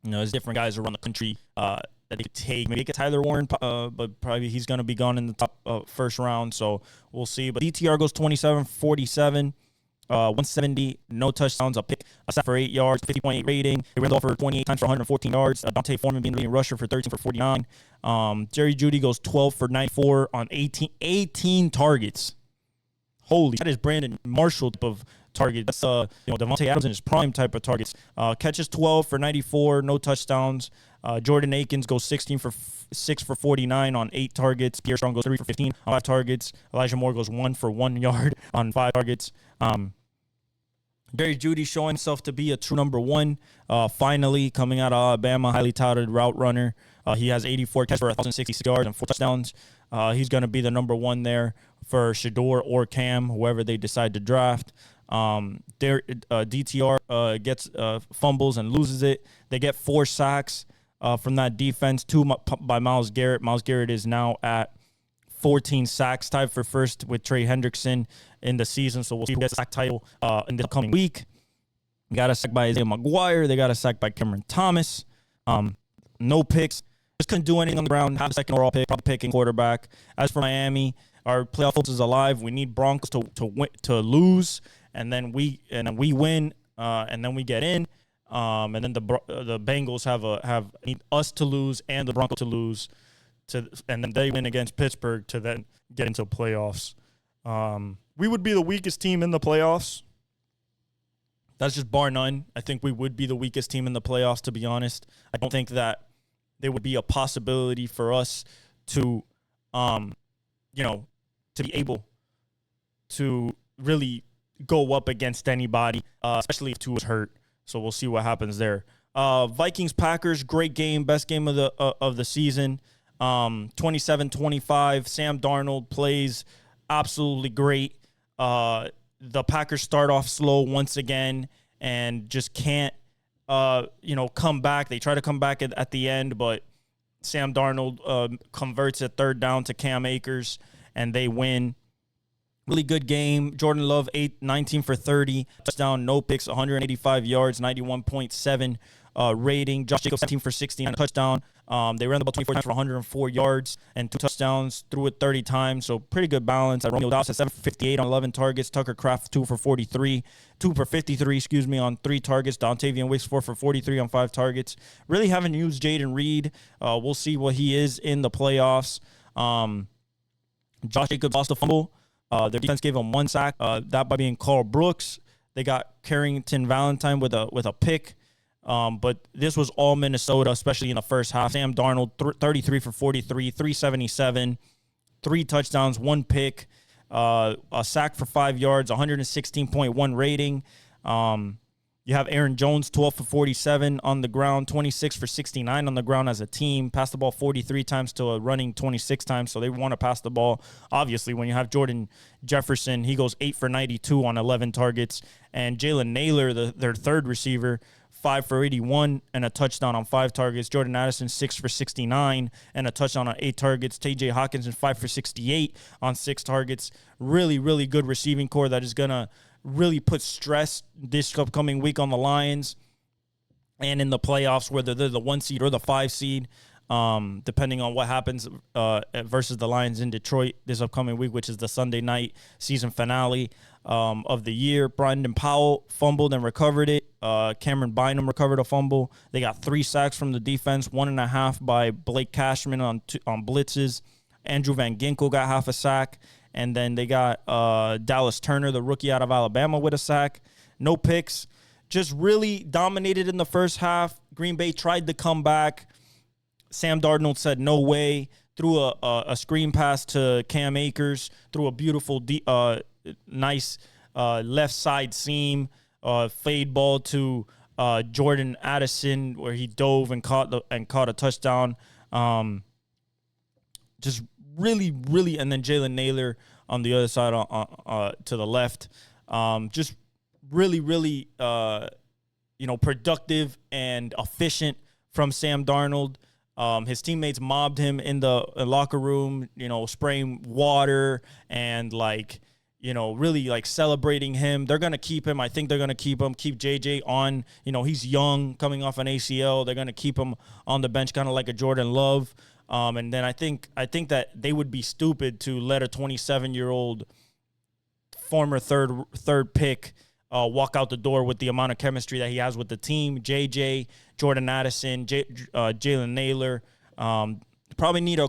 There's different guys around the country that they could take. Maybe get Tyler Warren, but probably he's going to be gone in the top first round. So we'll see. But DTR goes 27-47. 170, no touchdowns, a pick, a sack for 8 yards, 50.8 rating. He ran the ball for 28 times for 114 yards. Dante Foreman being the leading rusher for 13 for 49. Jerry Jeudy goes 12 for 94 on 18 targets. Holy, that is Brandon Marshall type of target. That's Devontae Adams in his prime type of targets. Catches 12 for 94, no touchdowns. Jordan Akins goes 16 for 6 for 49 on 8 targets. Pierre Strong goes 3 for 15 on 5 targets. Elijah Moore goes 1 for 1 yard on 5 targets. Jerry Jeudy showing himself to be a true number 1. Finally, coming out of Alabama, highly touted route runner. He has 84 catches for 1,066 yards and 4 touchdowns. He's going to be the number 1 there for Shador or Cam, whoever they decide to draft. DTR gets fumbles and loses it. They get 4 sacks from that defense, 2 by Myles Garrett. Myles Garrett is now at 14 sacks, tied for first with Trey Hendrickson in the season. So we'll see who gets a sack title in the coming week. They got a sack by Isaiah McGuire. They got a sack by Cameron Thomas. No picks. Just couldn't do anything on the ground. Have a second overall pick, probably picking quarterback. As for Miami, our playoff hopes is alive. We need Broncos to lose, and then we win, and then we get in. And then the Bengals need us to lose and the Broncos to lose, and then they win against Pittsburgh to then get into playoffs. We would be the weakest team in the playoffs. That's just bar none. I think we would be the weakest team in the playoffs, to be honest. I don't think that there would be a possibility for us to, to be able to really go up against anybody, especially if Tua is hurt. So we'll see what happens there. Vikings-Packers, great game, best game of the season. 27-25. Sam Darnold plays absolutely great. The Packers start off slow once again and just can't, come back. They try to come back at the end, but Sam Darnold converts a third down to Cam Akers, and they win. Really good game. Jordan Love, 19 for 30. Touchdown, no picks, 185 yards, 91.7 rating. Josh Jacobs 17 for 16 and a touchdown. They ran the ball 24 times for 104 yards and 2 touchdowns, threw it 30 times, so pretty good balance. Romeo Dobbs had 7 for 58 on 11 targets. Tucker Kraft 2 for 53 on 3 targets. Dontavian Wicks 4 for 43 on 5 targets. Really haven't used Jaden Reed. We'll see what he is in the playoffs. Josh Jacobs lost a fumble. Their defense gave him 1 sack. That by being Carl Brooks. They got Carrington Valentine with a pick. But this was all Minnesota, especially in the first half. Sam Darnold, 33 for 43, 377, 3 touchdowns, 1 pick, a sack for 5 yards, 116.1 rating. You have Aaron Jones, 12 for 47 on the ground, 26 for 69 on the ground as a team. Passed the ball 43 times to a running 26 times, so they want to pass the ball. Obviously, when you have Jordan Jefferson, he goes 8 for 92 on 11 targets. And Jalen Naylor, their third receiver, 5 for 81 and a touchdown on 5 targets. Jordan Addison, 6 for 69 and a touchdown on 8 targets. TJ Hawkinson, 5 for 68 on 6 targets. Really, really good receiving core that is going to really put stress this upcoming week on the Lions and in the playoffs, whether they're the 1 seed or the 5 seed, depending on what happens versus the Lions in Detroit this upcoming week, which is the Sunday night season finale of the year. Brandon Powell fumbled and recovered it. Cameron Bynum recovered a fumble. They got 3 sacks from the defense, 1.5 by Blake Cashman on blitzes. Andrew Van Ginkel got half a sack. And then they got Dallas Turner, the rookie out of Alabama, with a sack. No picks. Just really dominated in the first half. Green Bay tried to come back. Sam Darnold said no way. Threw a screen pass to Cam Akers. Threw a beautiful, nice left side seam. Fade ball to Jordan Addison, where he dove and caught a touchdown. Just really, really, and then Jalen Naylor on the other side to the left. Just really, really, productive and efficient from Sam Darnold. His teammates mobbed him in the locker room, spraying water and really celebrating him. They're going to keep him. I think they're going to keep JJ on. He's young, coming off an ACL. They're going to keep him on the bench, kind of like a Jordan Love. And then I think that they would be stupid to let a 27-year-old former third pick walk out the door with the amount of chemistry that he has with the team. JJ, Jordan Addison, Jalen Naylor. Probably need a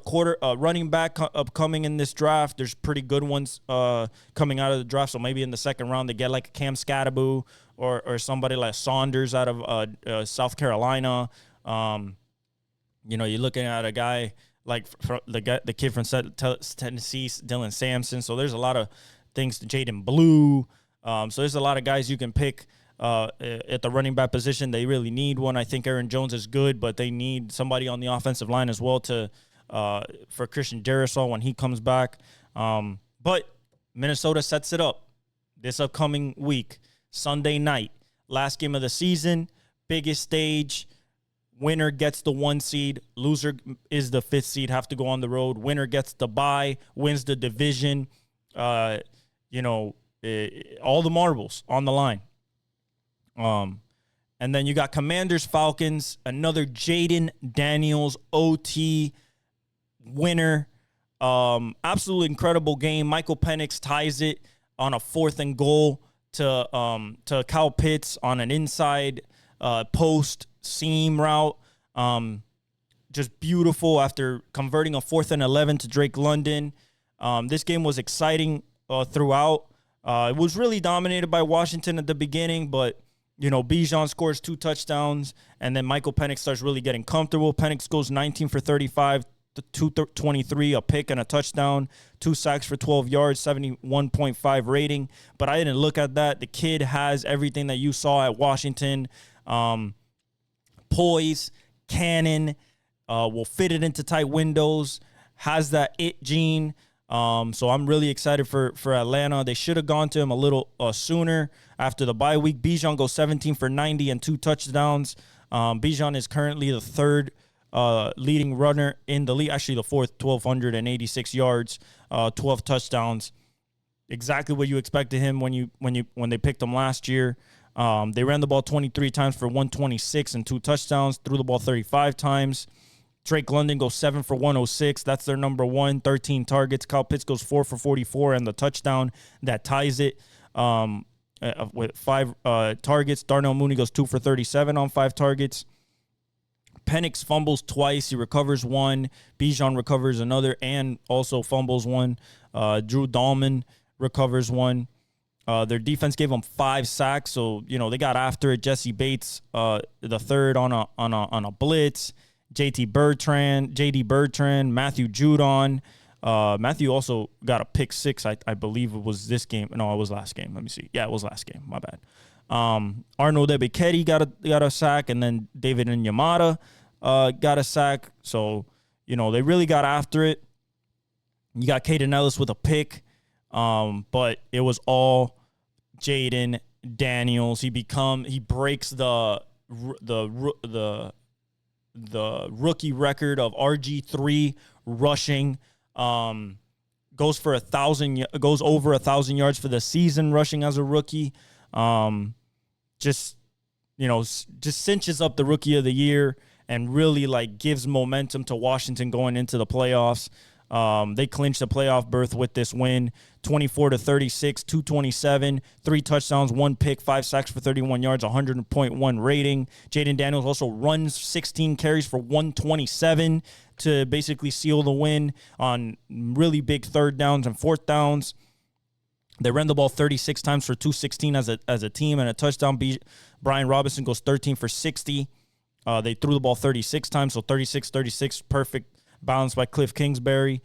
running back upcoming in this draft. There's pretty good ones coming out of the draft. So maybe in the second round they get like a Cam Scatterbo or somebody like Saunders out of South Carolina. You're looking at a guy like the kid from Tennessee, Dylan Sampson. So there's a lot of things to Jaden Blue. So there's a lot of guys you can pick at the running back position. They really need one. I think Aaron Jones is good, but they need somebody on the offensive line as well for Christian Darrisaw when he comes back. But Minnesota sets it up this upcoming week, Sunday night, last game of the season, biggest stage. Winner gets the 1 seed. Loser is the 5th seed, have to go on the road. Winner gets the bye, wins the division. All the marbles on the line. And then you got Commanders, Falcons, another Jaden Daniels OT winner. Absolutely incredible game. Michael Penix ties it on a 4th and goal to Kyle Pitts on an inside post seam route. Just beautiful after converting a 4th and 11 to Drake London. This game was exciting throughout. It was really dominated by Washington at the beginning, but Bijan scores 2 touchdowns, and then Michael Penix starts really getting comfortable. Penix goes 19 for 35, 223, a pick and a touchdown, 2 sacks for 12 yards, 71.5 rating. But I didn't look at that. The kid has everything that you saw at Washington. Poise, cannon, will fit it into tight windows, has that it gene. So I'm really excited for Atlanta. They should have gone to him a little sooner after the bye week. Bijan goes 17 for 90 and 2 touchdowns. Bijan is currently the 3rd leading runner in the league. Actually, the 4th, 1,286 yards, 12 touchdowns. Exactly what you expected him when they picked him last year. They ran the ball 23 times for 126 and 2 touchdowns, threw the ball 35 times. Drake London goes 7 for 106. That's their number one, 13 targets. Kyle Pitts goes 4 for 44 and the touchdown that ties it with 5 targets. Darnell Mooney goes 2 for 37 on 5 targets. Penix fumbles twice. He recovers 1. Bijan recovers another and also fumbles 1. Drew Dahlman recovers 1. Their defense gave them 5 sacks, so they got after it. Jesse Bates, the third on a blitz. JD Bertrand, Matthew Judon. Matthew also got a pick 6. I believe it was this game. No, it was last game. Let me see. Yeah, it was last game. My bad. Arnold Ebiketie got a sack, and then David Onyemata got a sack. So they really got after it. You got Caden Ellis with a pick, but it was all Jaden Daniels. He breaks the rookie record of RG3 rushing. Goes over 1,000 yards for the season rushing as a rookie. Just cinches up the rookie of the year and really gives momentum to Washington going into the playoffs. They clinched the playoff berth with this win, 24-36, 227, 3 touchdowns, 1 pick, 5 sacks for 31 yards, 100.1 rating. Jaden Daniels also runs 16 carries for 127 to basically seal the win on really big 3rd downs and 4th downs. They ran the ball 36 times for 216 as a team and a touchdown. Brian Robinson goes 13 for 60. They threw the ball 36 times, so 36-36, perfect balance by Cliff Kingsbury.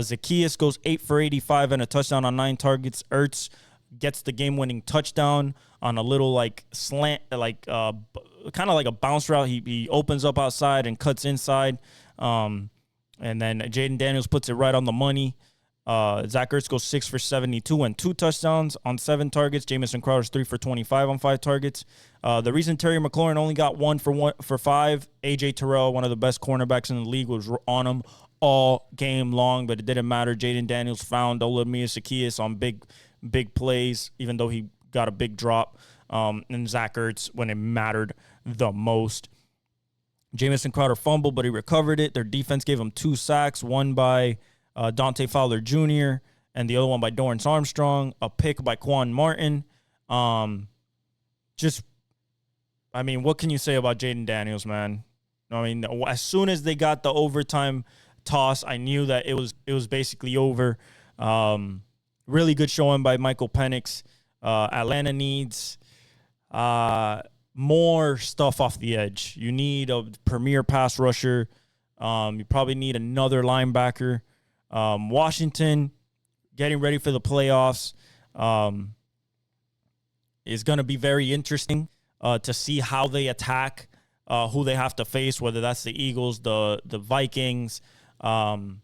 Zacchaeus goes 8 for 85 and a touchdown on 9 targets. Ertz gets the game-winning touchdown on a little slant, kind of like a bounce route. He opens up outside and cuts inside. And then Jaden Daniels puts it right on the money. Zach Ertz goes 6 for 72 and 2 touchdowns on 7 targets. Jamison Crowder's 3 for 25 on 5 targets. The reason Terry McLaurin only got 1 for 5, A.J. Terrell, one of the best cornerbacks in the league, was on him all game long, but it didn't matter. Jaden Daniels found Olamide Zacchaeus on big plays, even though he got a big drop. And Zach Ertz when it mattered the most. Jamison Crowder fumbled, but he recovered it. Their defense gave him 2 sacks, one by Dante Fowler Jr., and the other one by Dorrance Armstrong, a pick by Quan Martin. What can you say about Jaden Daniels, man? As soon as they got the overtime toss, I knew that it was basically over. Really good showing by Michael Penix. Atlanta needs more stuff off the edge. You need a premier pass rusher. You probably need another linebacker. Washington getting ready for the playoffs is going to be very interesting to see how they attack, who they have to face, whether that's the Eagles, the Vikings. We'll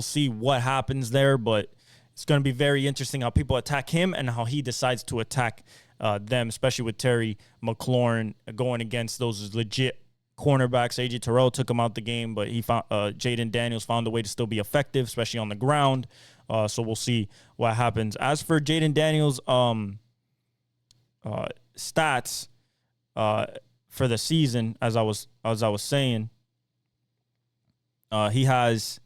see what happens there, but it's going to be very interesting how people attack him and how he decides to attack them, especially with Terry McLaurin going against those legit cornerbacks. A.J. Terrell took him out the game, but he found Jaden Daniels found a way to still be effective, especially on the ground. So we'll see what happens. As for Jaden Daniels' stats for the season, as I was saying, he has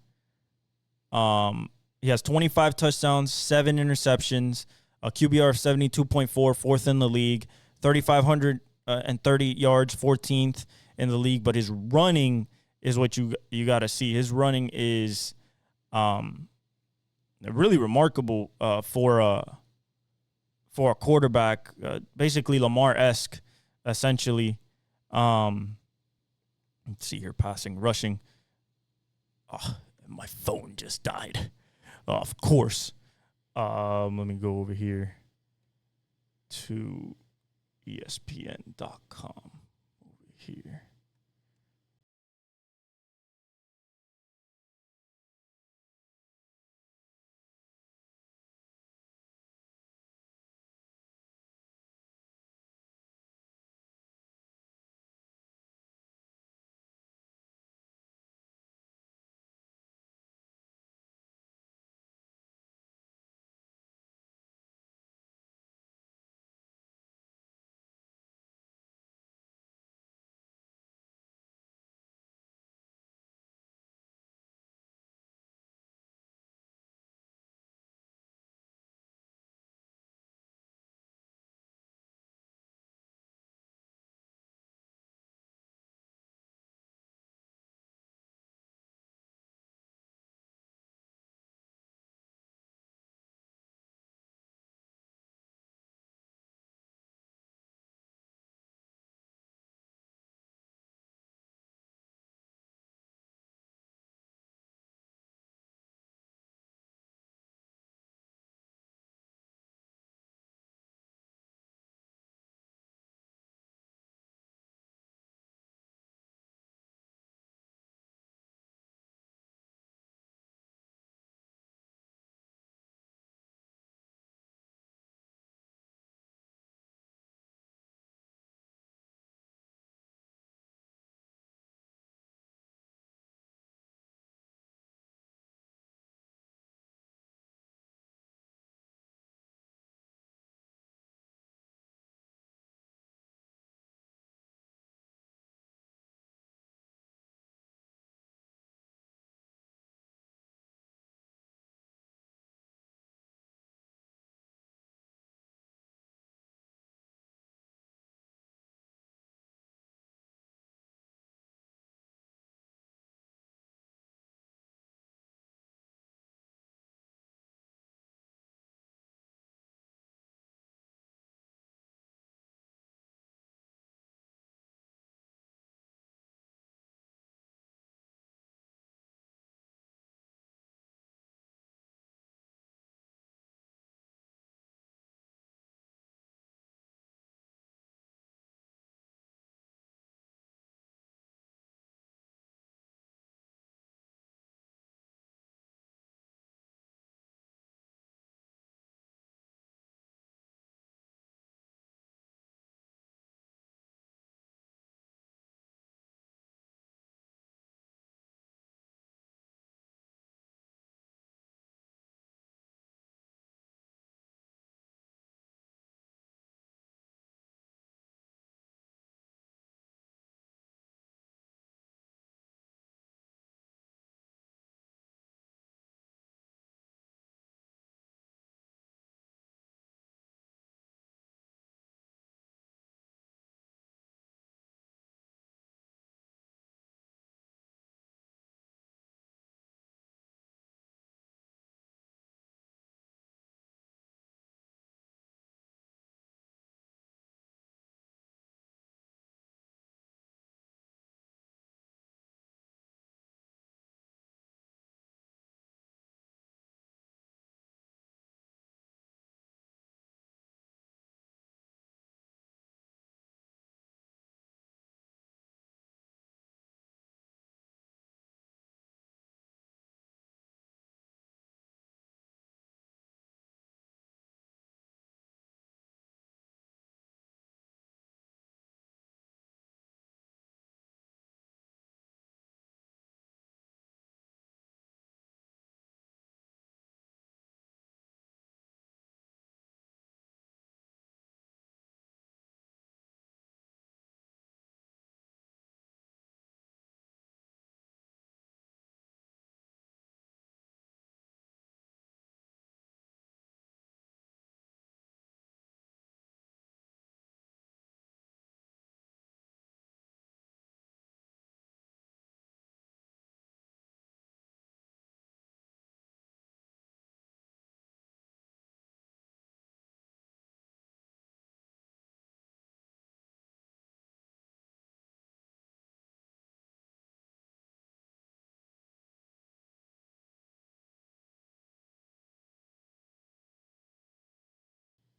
25 touchdowns, 7 interceptions, a QBR of 72.4, 4th in the league, 3,530 yards, 14th in the league. But his running is what you got to see. His running is really remarkable for a quarterback, basically Lamar-esque, essentially. Let's see here, passing, rushing. Oh, my phone just died. Of course. Let me go over here to ESPN.com over here.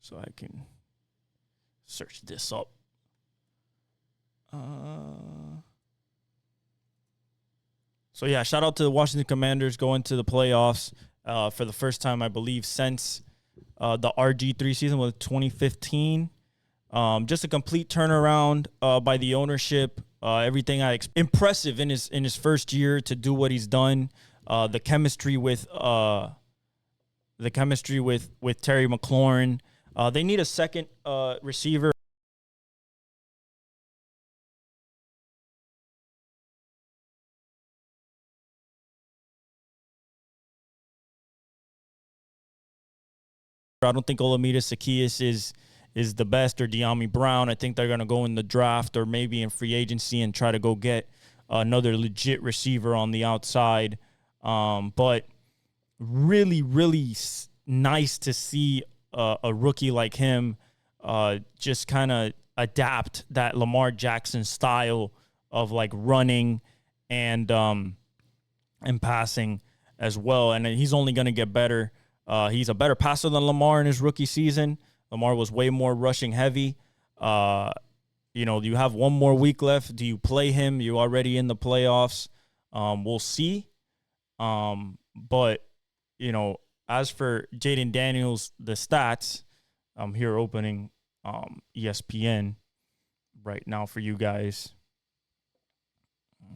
so I can search this up. So, yeah, shout out to the Washington Commanders going to the playoffs for the first time, I believe, since the RG3 season was 2015. Just a complete turnaround by the ownership. Everything impressive in his first year to do what he's done. The chemistry with Terry McLaurin. They need a second receiver. I don't think Olamide Zaccheaus is the best, or De'Ami Brown. I think they're going to go in the draft or maybe in free agency and try to go get another legit receiver on the outside. But really, really nice to see a rookie like him just kind of adapt that Lamar Jackson style of like running and passing as well. And he's only going to get better. He's a better passer than Lamar in his rookie season. Lamar was way more rushing heavy. You have one more week left. Do you play him? You're already in the playoffs. We'll see. But, as for Jaden Daniels, the stats, I'm here opening ESPN right now for you guys.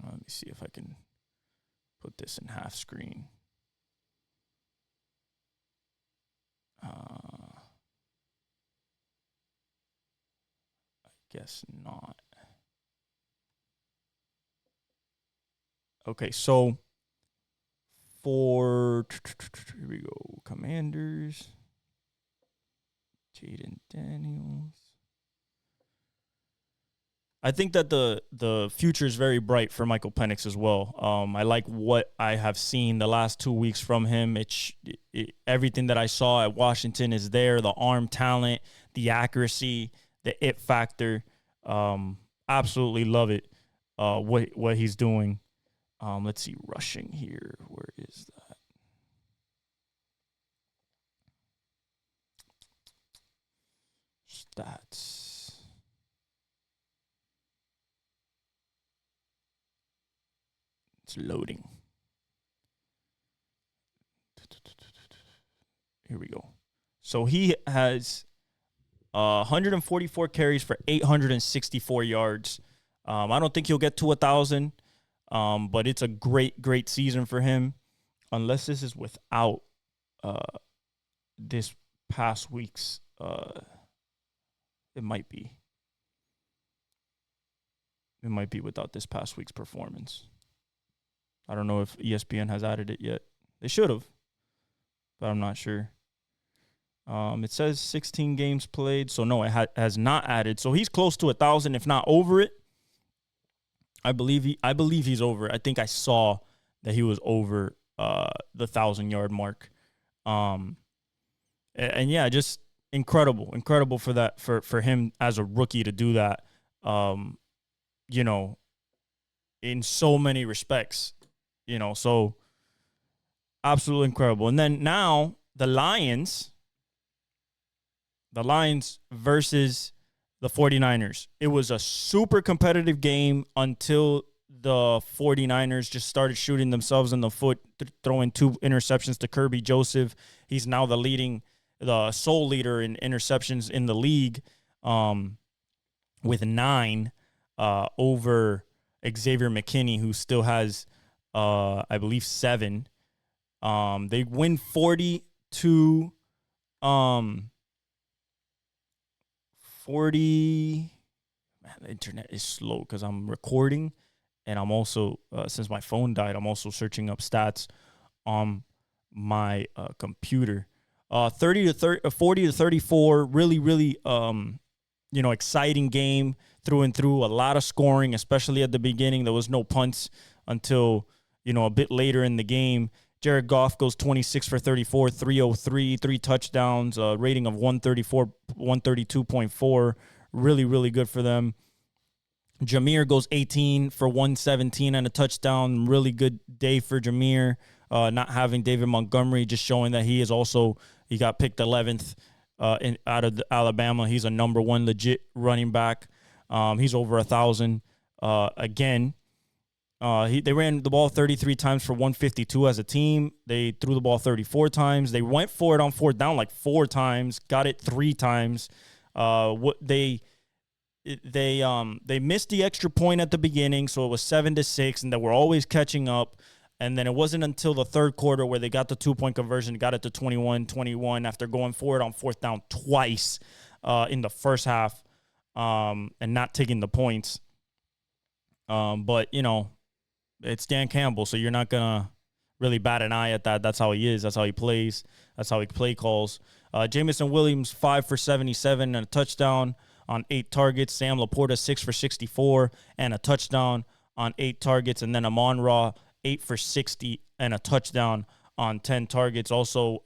Let me see if I can put this in half screen. I guess not. Okay, so here we go. Commanders. Jaden Daniels. I think that the future is very bright for Michael Penix as well. I like what I have seen the last 2 weeks from him. Everything that I saw at Washington is there. The arm talent, the accuracy, the it factor. Absolutely love it. What he's doing. Let's see, rushing here. Where is that? Stats. It's loading. Here we go. So he has 144 carries for 864 yards. I don't think he'll get to 1,000, but it's a great season for him. Unless this is without this past week's, it might be. It might be without this past week's performance. I don't know if ESPN has added it yet. They should have, but I'm not sure. It says 16 games played, so no, it has not added. So he's close to 1,000, if not over it. I believe he's over. I think I saw that he was over the 1,000-yard mark. And yeah, just incredible for that for him as a rookie to do that. In so many respects, so absolutely incredible. And then now the Lions versus the 49ers. It was a super competitive game until the 49ers just started shooting themselves in the foot, throwing 2 interceptions to Kirby Joseph. He's now the sole leader in interceptions in the league, with 9 over Xavier McKinney, who still has, I believe, 7. They win 40. Man, the internet is slow because I'm recording, and I'm also, since my phone died, I'm also searching up stats on my computer. 40 to 34, really, exciting game through and through. A lot of scoring, especially at the beginning. There was no punts until, a bit later in the game. Jared Goff goes 26 for 34, 303, 3 touchdowns, a rating of 132.4. Really good for them. Jameer goes 18 for 117 and a touchdown. Really good day for Jameer. Not having David Montgomery, just showing that he got picked 11th out of Alabama. He's a number one legit running back. He's over 1,000 again. They ran the ball 33 times for 152 as a team. They threw the ball 34 times. They went for it on fourth down like 4 times, got it 3 times. They missed the extra point at the beginning, so it was 7-6, and they were always catching up. And then it wasn't until the third quarter where they got the 2-point conversion, got it to 21-21 after going for it on fourth down twice in the first half and not taking the points. But, it's Dan Campbell, so you're not going to really bat an eye at that. That's how he is. That's how he plays. That's how he play calls. Jamison Williams, 5 for 77 and a touchdown on 8 targets. Sam Laporta, 6 for 64 and a touchdown on 8 targets. And then Amon-Ra, 8 for 60 and a touchdown on 10 targets. Also,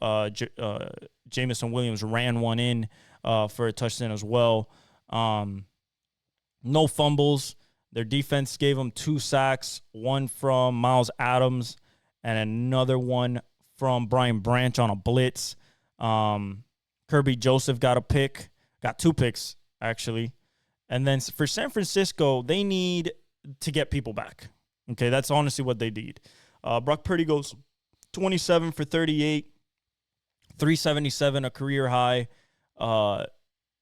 Jamison Williams ran one in for a touchdown as well. No fumbles. Their defense gave them 2 sacks, one from Miles Adams and another one from Brian Branch on a blitz. Kirby Joseph got 2 picks, actually. And then for San Francisco, they need to get people back. Okay, that's honestly what they need. Brock Purdy goes 27 for 38, 377, a career high.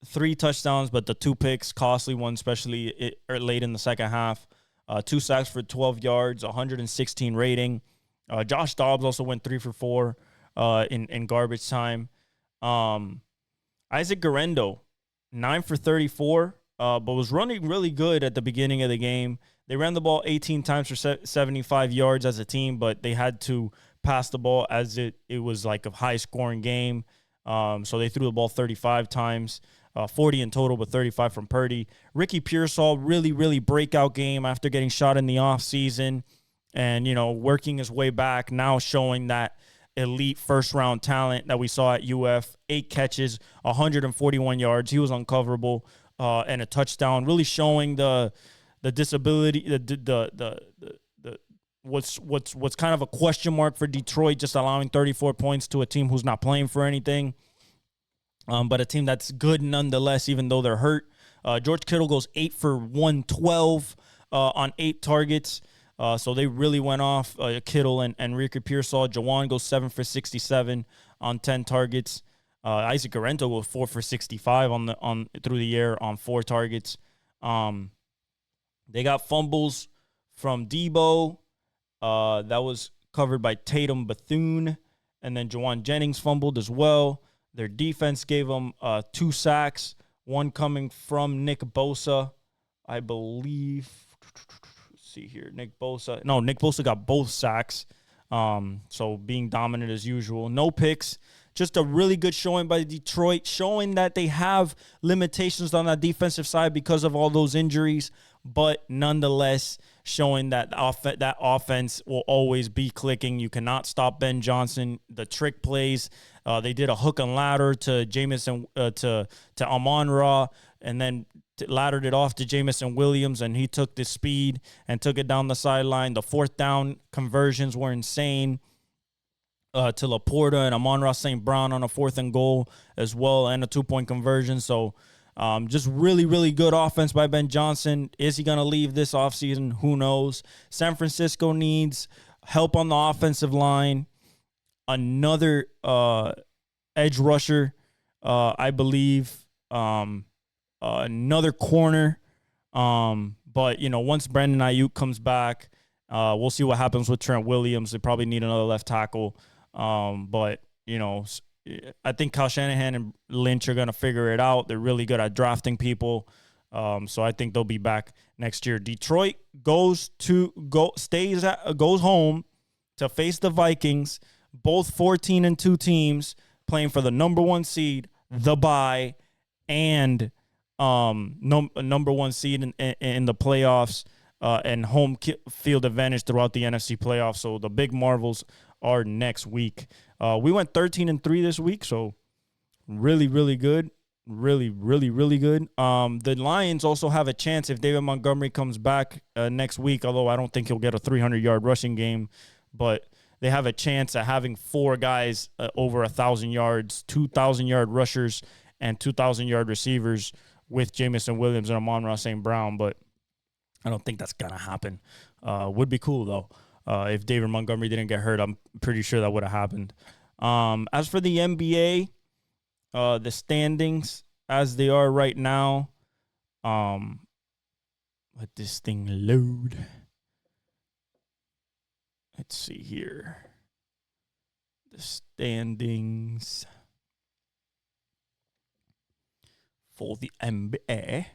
3 touchdowns, but the 2 picks, costly one, especially late in the second half. 2 sacks for 12 yards, 116 rating. Josh Dobbs also went 3 for 4 in garbage time. Isaac Guerendo, 9 for 34, but was running really good at the beginning of the game. They ran the ball 18 times for 75 yards as a team, but they had to pass the ball as it was like a high-scoring game. So they threw the ball 35 times. 40 in total, but 35 from Purdy. Ricky Pearsall, really, really breakout game after getting shot in the offseason and, working his way back, now showing that elite first-round talent that we saw at UF. 8 catches, 141 yards. He was uncoverable and a touchdown, really showing the disability, what's kind of a question mark for Detroit, just allowing 34 points to a team who's not playing for anything. But a team that's good nonetheless, even though they're hurt. George Kittle goes 8 for 112 on 8 targets. So they really went off. Kittle and Ricky Pearsall. Jawan goes 7 for 67 on 10 targets. Isaac Guerendo goes 4 for 65 through the air on 4 targets. They got fumbles from Debo. That was covered by Tatum Bethune. And then Jawan Jennings fumbled as well. Their defense gave them 2 sacks, one coming from Nick Bosa, I believe. Let's see here. Nick Bosa got both sacks. So being dominant as usual. No picks. Just a really good showing by Detroit, showing that they have limitations on that defensive side because of all those injuries, but nonetheless showing that that offense will always be clicking. You cannot stop Ben Johnson. The trick plays, they did a hook and ladder to Jamison to Amon-Ra, and then laddered it off to Jamison Williams, and he took the speed and took it down the sideline. The fourth down conversions were insane. To Laporta and Amon-Ra St. Brown on a 4th and goal as well, and a 2-point conversion. So just really, really good offense by Ben Johnson. Is he going to leave this offseason? Who knows? San Francisco needs help on the offensive line. Another edge rusher, I believe. Another corner. But, once Brandon Ayuk comes back, we'll see what happens with Trent Williams. They probably need another left tackle. But, I think Kyle Shanahan and Lynch are going to figure it out. They're really good at drafting people. So I think they'll be back next year. Detroit goes home to face the Vikings, both 14-2 teams playing for the number 1 seed, the bye, and number 1 seed in the playoffs, and home field advantage throughout the NFC playoffs. So the big marvels are next week. We went 13-3 this week, so really, really good. Really, really, really good. The Lions also have a chance if David Montgomery comes back next week, although I don't think he'll get a 300-yard rushing game. But they have a chance at having 4 guys over 1,000 yards, 2,000-yard rushers, and 2,000-yard receivers with Jamison Williams and Amon-Ra St. Brown, but I don't think that's going to happen. Would be cool, though. If David Montgomery didn't get hurt, I'm pretty sure that would have happened. As for the NBA, the standings as they are right now, let this thing load. Let's see here. The standings for the NBA.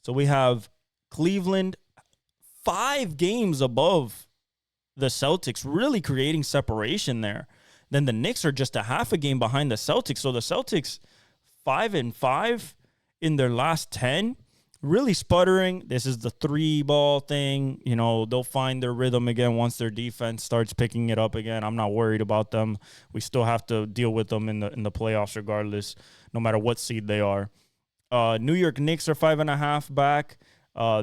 So we have Cleveland 5 games above the Celtics, really creating separation there. Then the Knicks are just a half a game behind the Celtics. So the Celtics 5-5 in their last 10, really sputtering. This is the 3-ball thing. You know, they'll find their rhythm again once their defense starts picking it up again. I'm not worried about them. We still have to deal with them in the playoffs regardless, no matter what seed they are. New York Knicks are 5.5 back.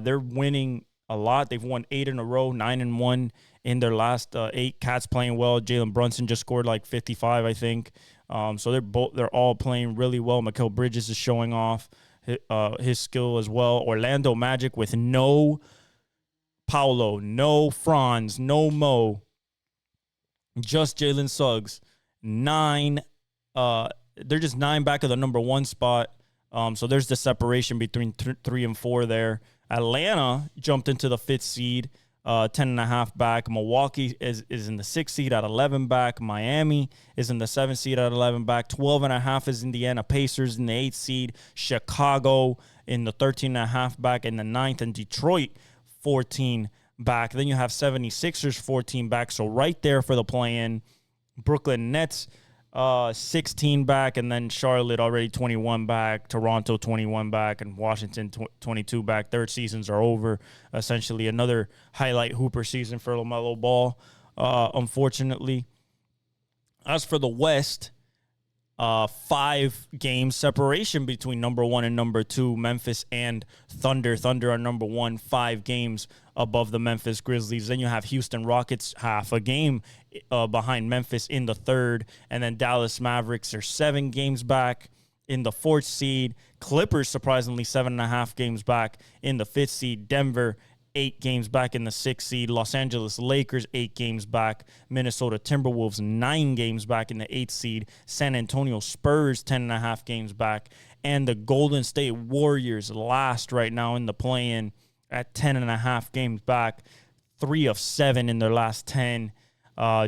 They're winning a lot. They've won 8 in a row, 9-1 in their last 8. Cats playing well. Jalen Brunson just scored like 55, I think. So they're all playing really well. Mikal Bridges is showing off his skill as well. Orlando Magic with no Paolo, no Franz, no Mo, just Jalen Suggs. 9. They're just 9 back of the number 1 spot. So there's the separation between 3 and 4 there. Atlanta jumped into the 5th seed, 10.5 back. Milwaukee is in the 6th seed at 11 back. Miami is in the 7th seed at 11 back. 12.5 is Indiana Pacers in the 8th seed. Chicago in the 13.5 back in the 9th. And Detroit 14 back. Then you have 76ers 14 back. So right there for the play-in. Brooklyn Nets 16 back, and then Charlotte already 21 back, Toronto 21 back, and Washington 22 back. Their seasons are over. Essentially another highlight hooper season for LaMelo Ball, unfortunately. As for the West, 5 game separation between number 1 and number 2, Memphis and Thunder. Thunder are number 1, 5 games above the Memphis Grizzlies. Then you have Houston Rockets half a game behind Memphis in the 3rd. And then Dallas Mavericks are 7 games back in the 4th seed. Clippers, surprisingly, 7.5 games back in the 5th seed. Denver, 8 games back in the 6th seed. Los Angeles Lakers, 8 games back. Minnesota Timberwolves, 9 games back in the 8th seed. San Antonio Spurs, 10.5 games back. And the Golden State Warriors last right now in the play-in at 10.5 games back. 3 of 7 in their last 10.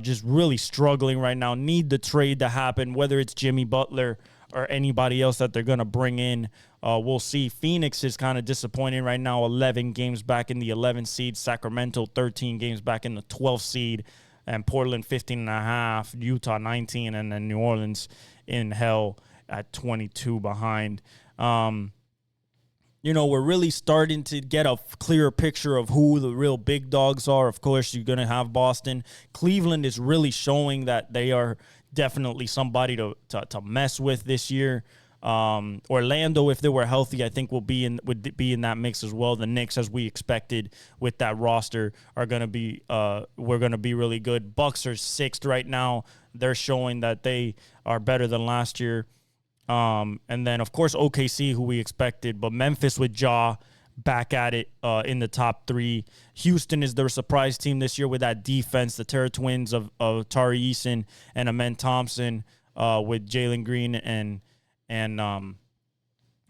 Just really struggling right now. Need the trade to happen, whether it's Jimmy Butler or anybody else that they're going to bring in. We'll see. Phoenix is kind of disappointing right now. 11 games back in the 11th seed. Sacramento, 13 games back in the 12th seed. And Portland, 15.5. Utah, 19. And then New Orleans in hell at 22 behind. You know, we're really starting to get a clearer picture of who the real big dogs are. Of course, you're going to have Boston. Cleveland is really showing that they are definitely somebody to mess with this year. Orlando, if they were healthy, I think would be in that mix as well. The Knicks, as we expected with that roster, are going to be we're going to be really good. Bucks are 6th right now. They're showing that they are better than last year. And then, of course, OKC, who we expected, but Memphis with Ja back at it in the top 3. Houston is their surprise team this year with that defense, the Terra Twins of Tari Eason and Amen Thompson with Jalen Green and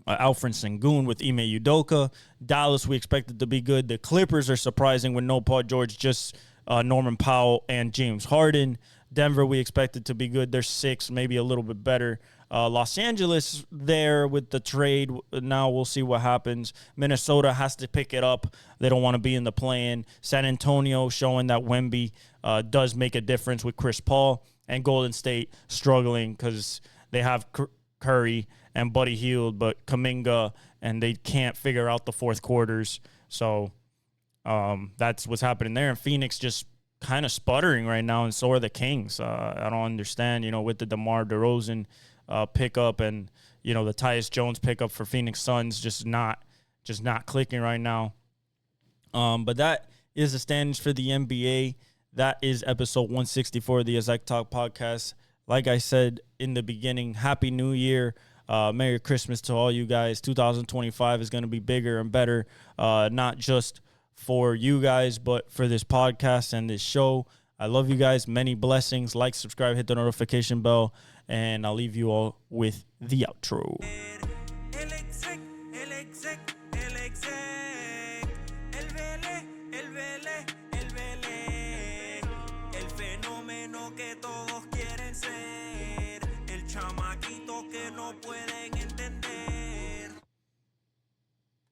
Alfred Sengun with Ime Udoka. Dallas, we expected to be good. The Clippers are surprising with no Paul George, just Norman Powell and James Harden. Denver, we expected to be good. They're 6th, maybe a little bit better. Los Angeles there with the trade. Now we'll see what happens. Minnesota has to pick it up. They don't want to be in the play-in. San Antonio showing that Wemby does make a difference with Chris Paul. And Golden State struggling because they have Curry and Buddy Hield, but Kuminga, and they can't figure out the fourth quarters. So that's what's happening there. And Phoenix just kind of sputtering right now, and so are the Kings. I don't understand, with the DeMar DeRozan pickup and, the Tyus Jones pickup for Phoenix Suns just not clicking right now. But that is the standings for the NBA That is episode 164 of the Exec Talk Podcast. Like I said in the beginning, Happy New Year. Merry Christmas to all you guys. 2025 is going to be bigger and better, not just for you guys, but for this podcast and this show. I love you guys. Many blessings. Like, subscribe, hit the notification bell, and I'll leave you all with the outro. Que todos quieren ser, el chamaquito que no pueden entender.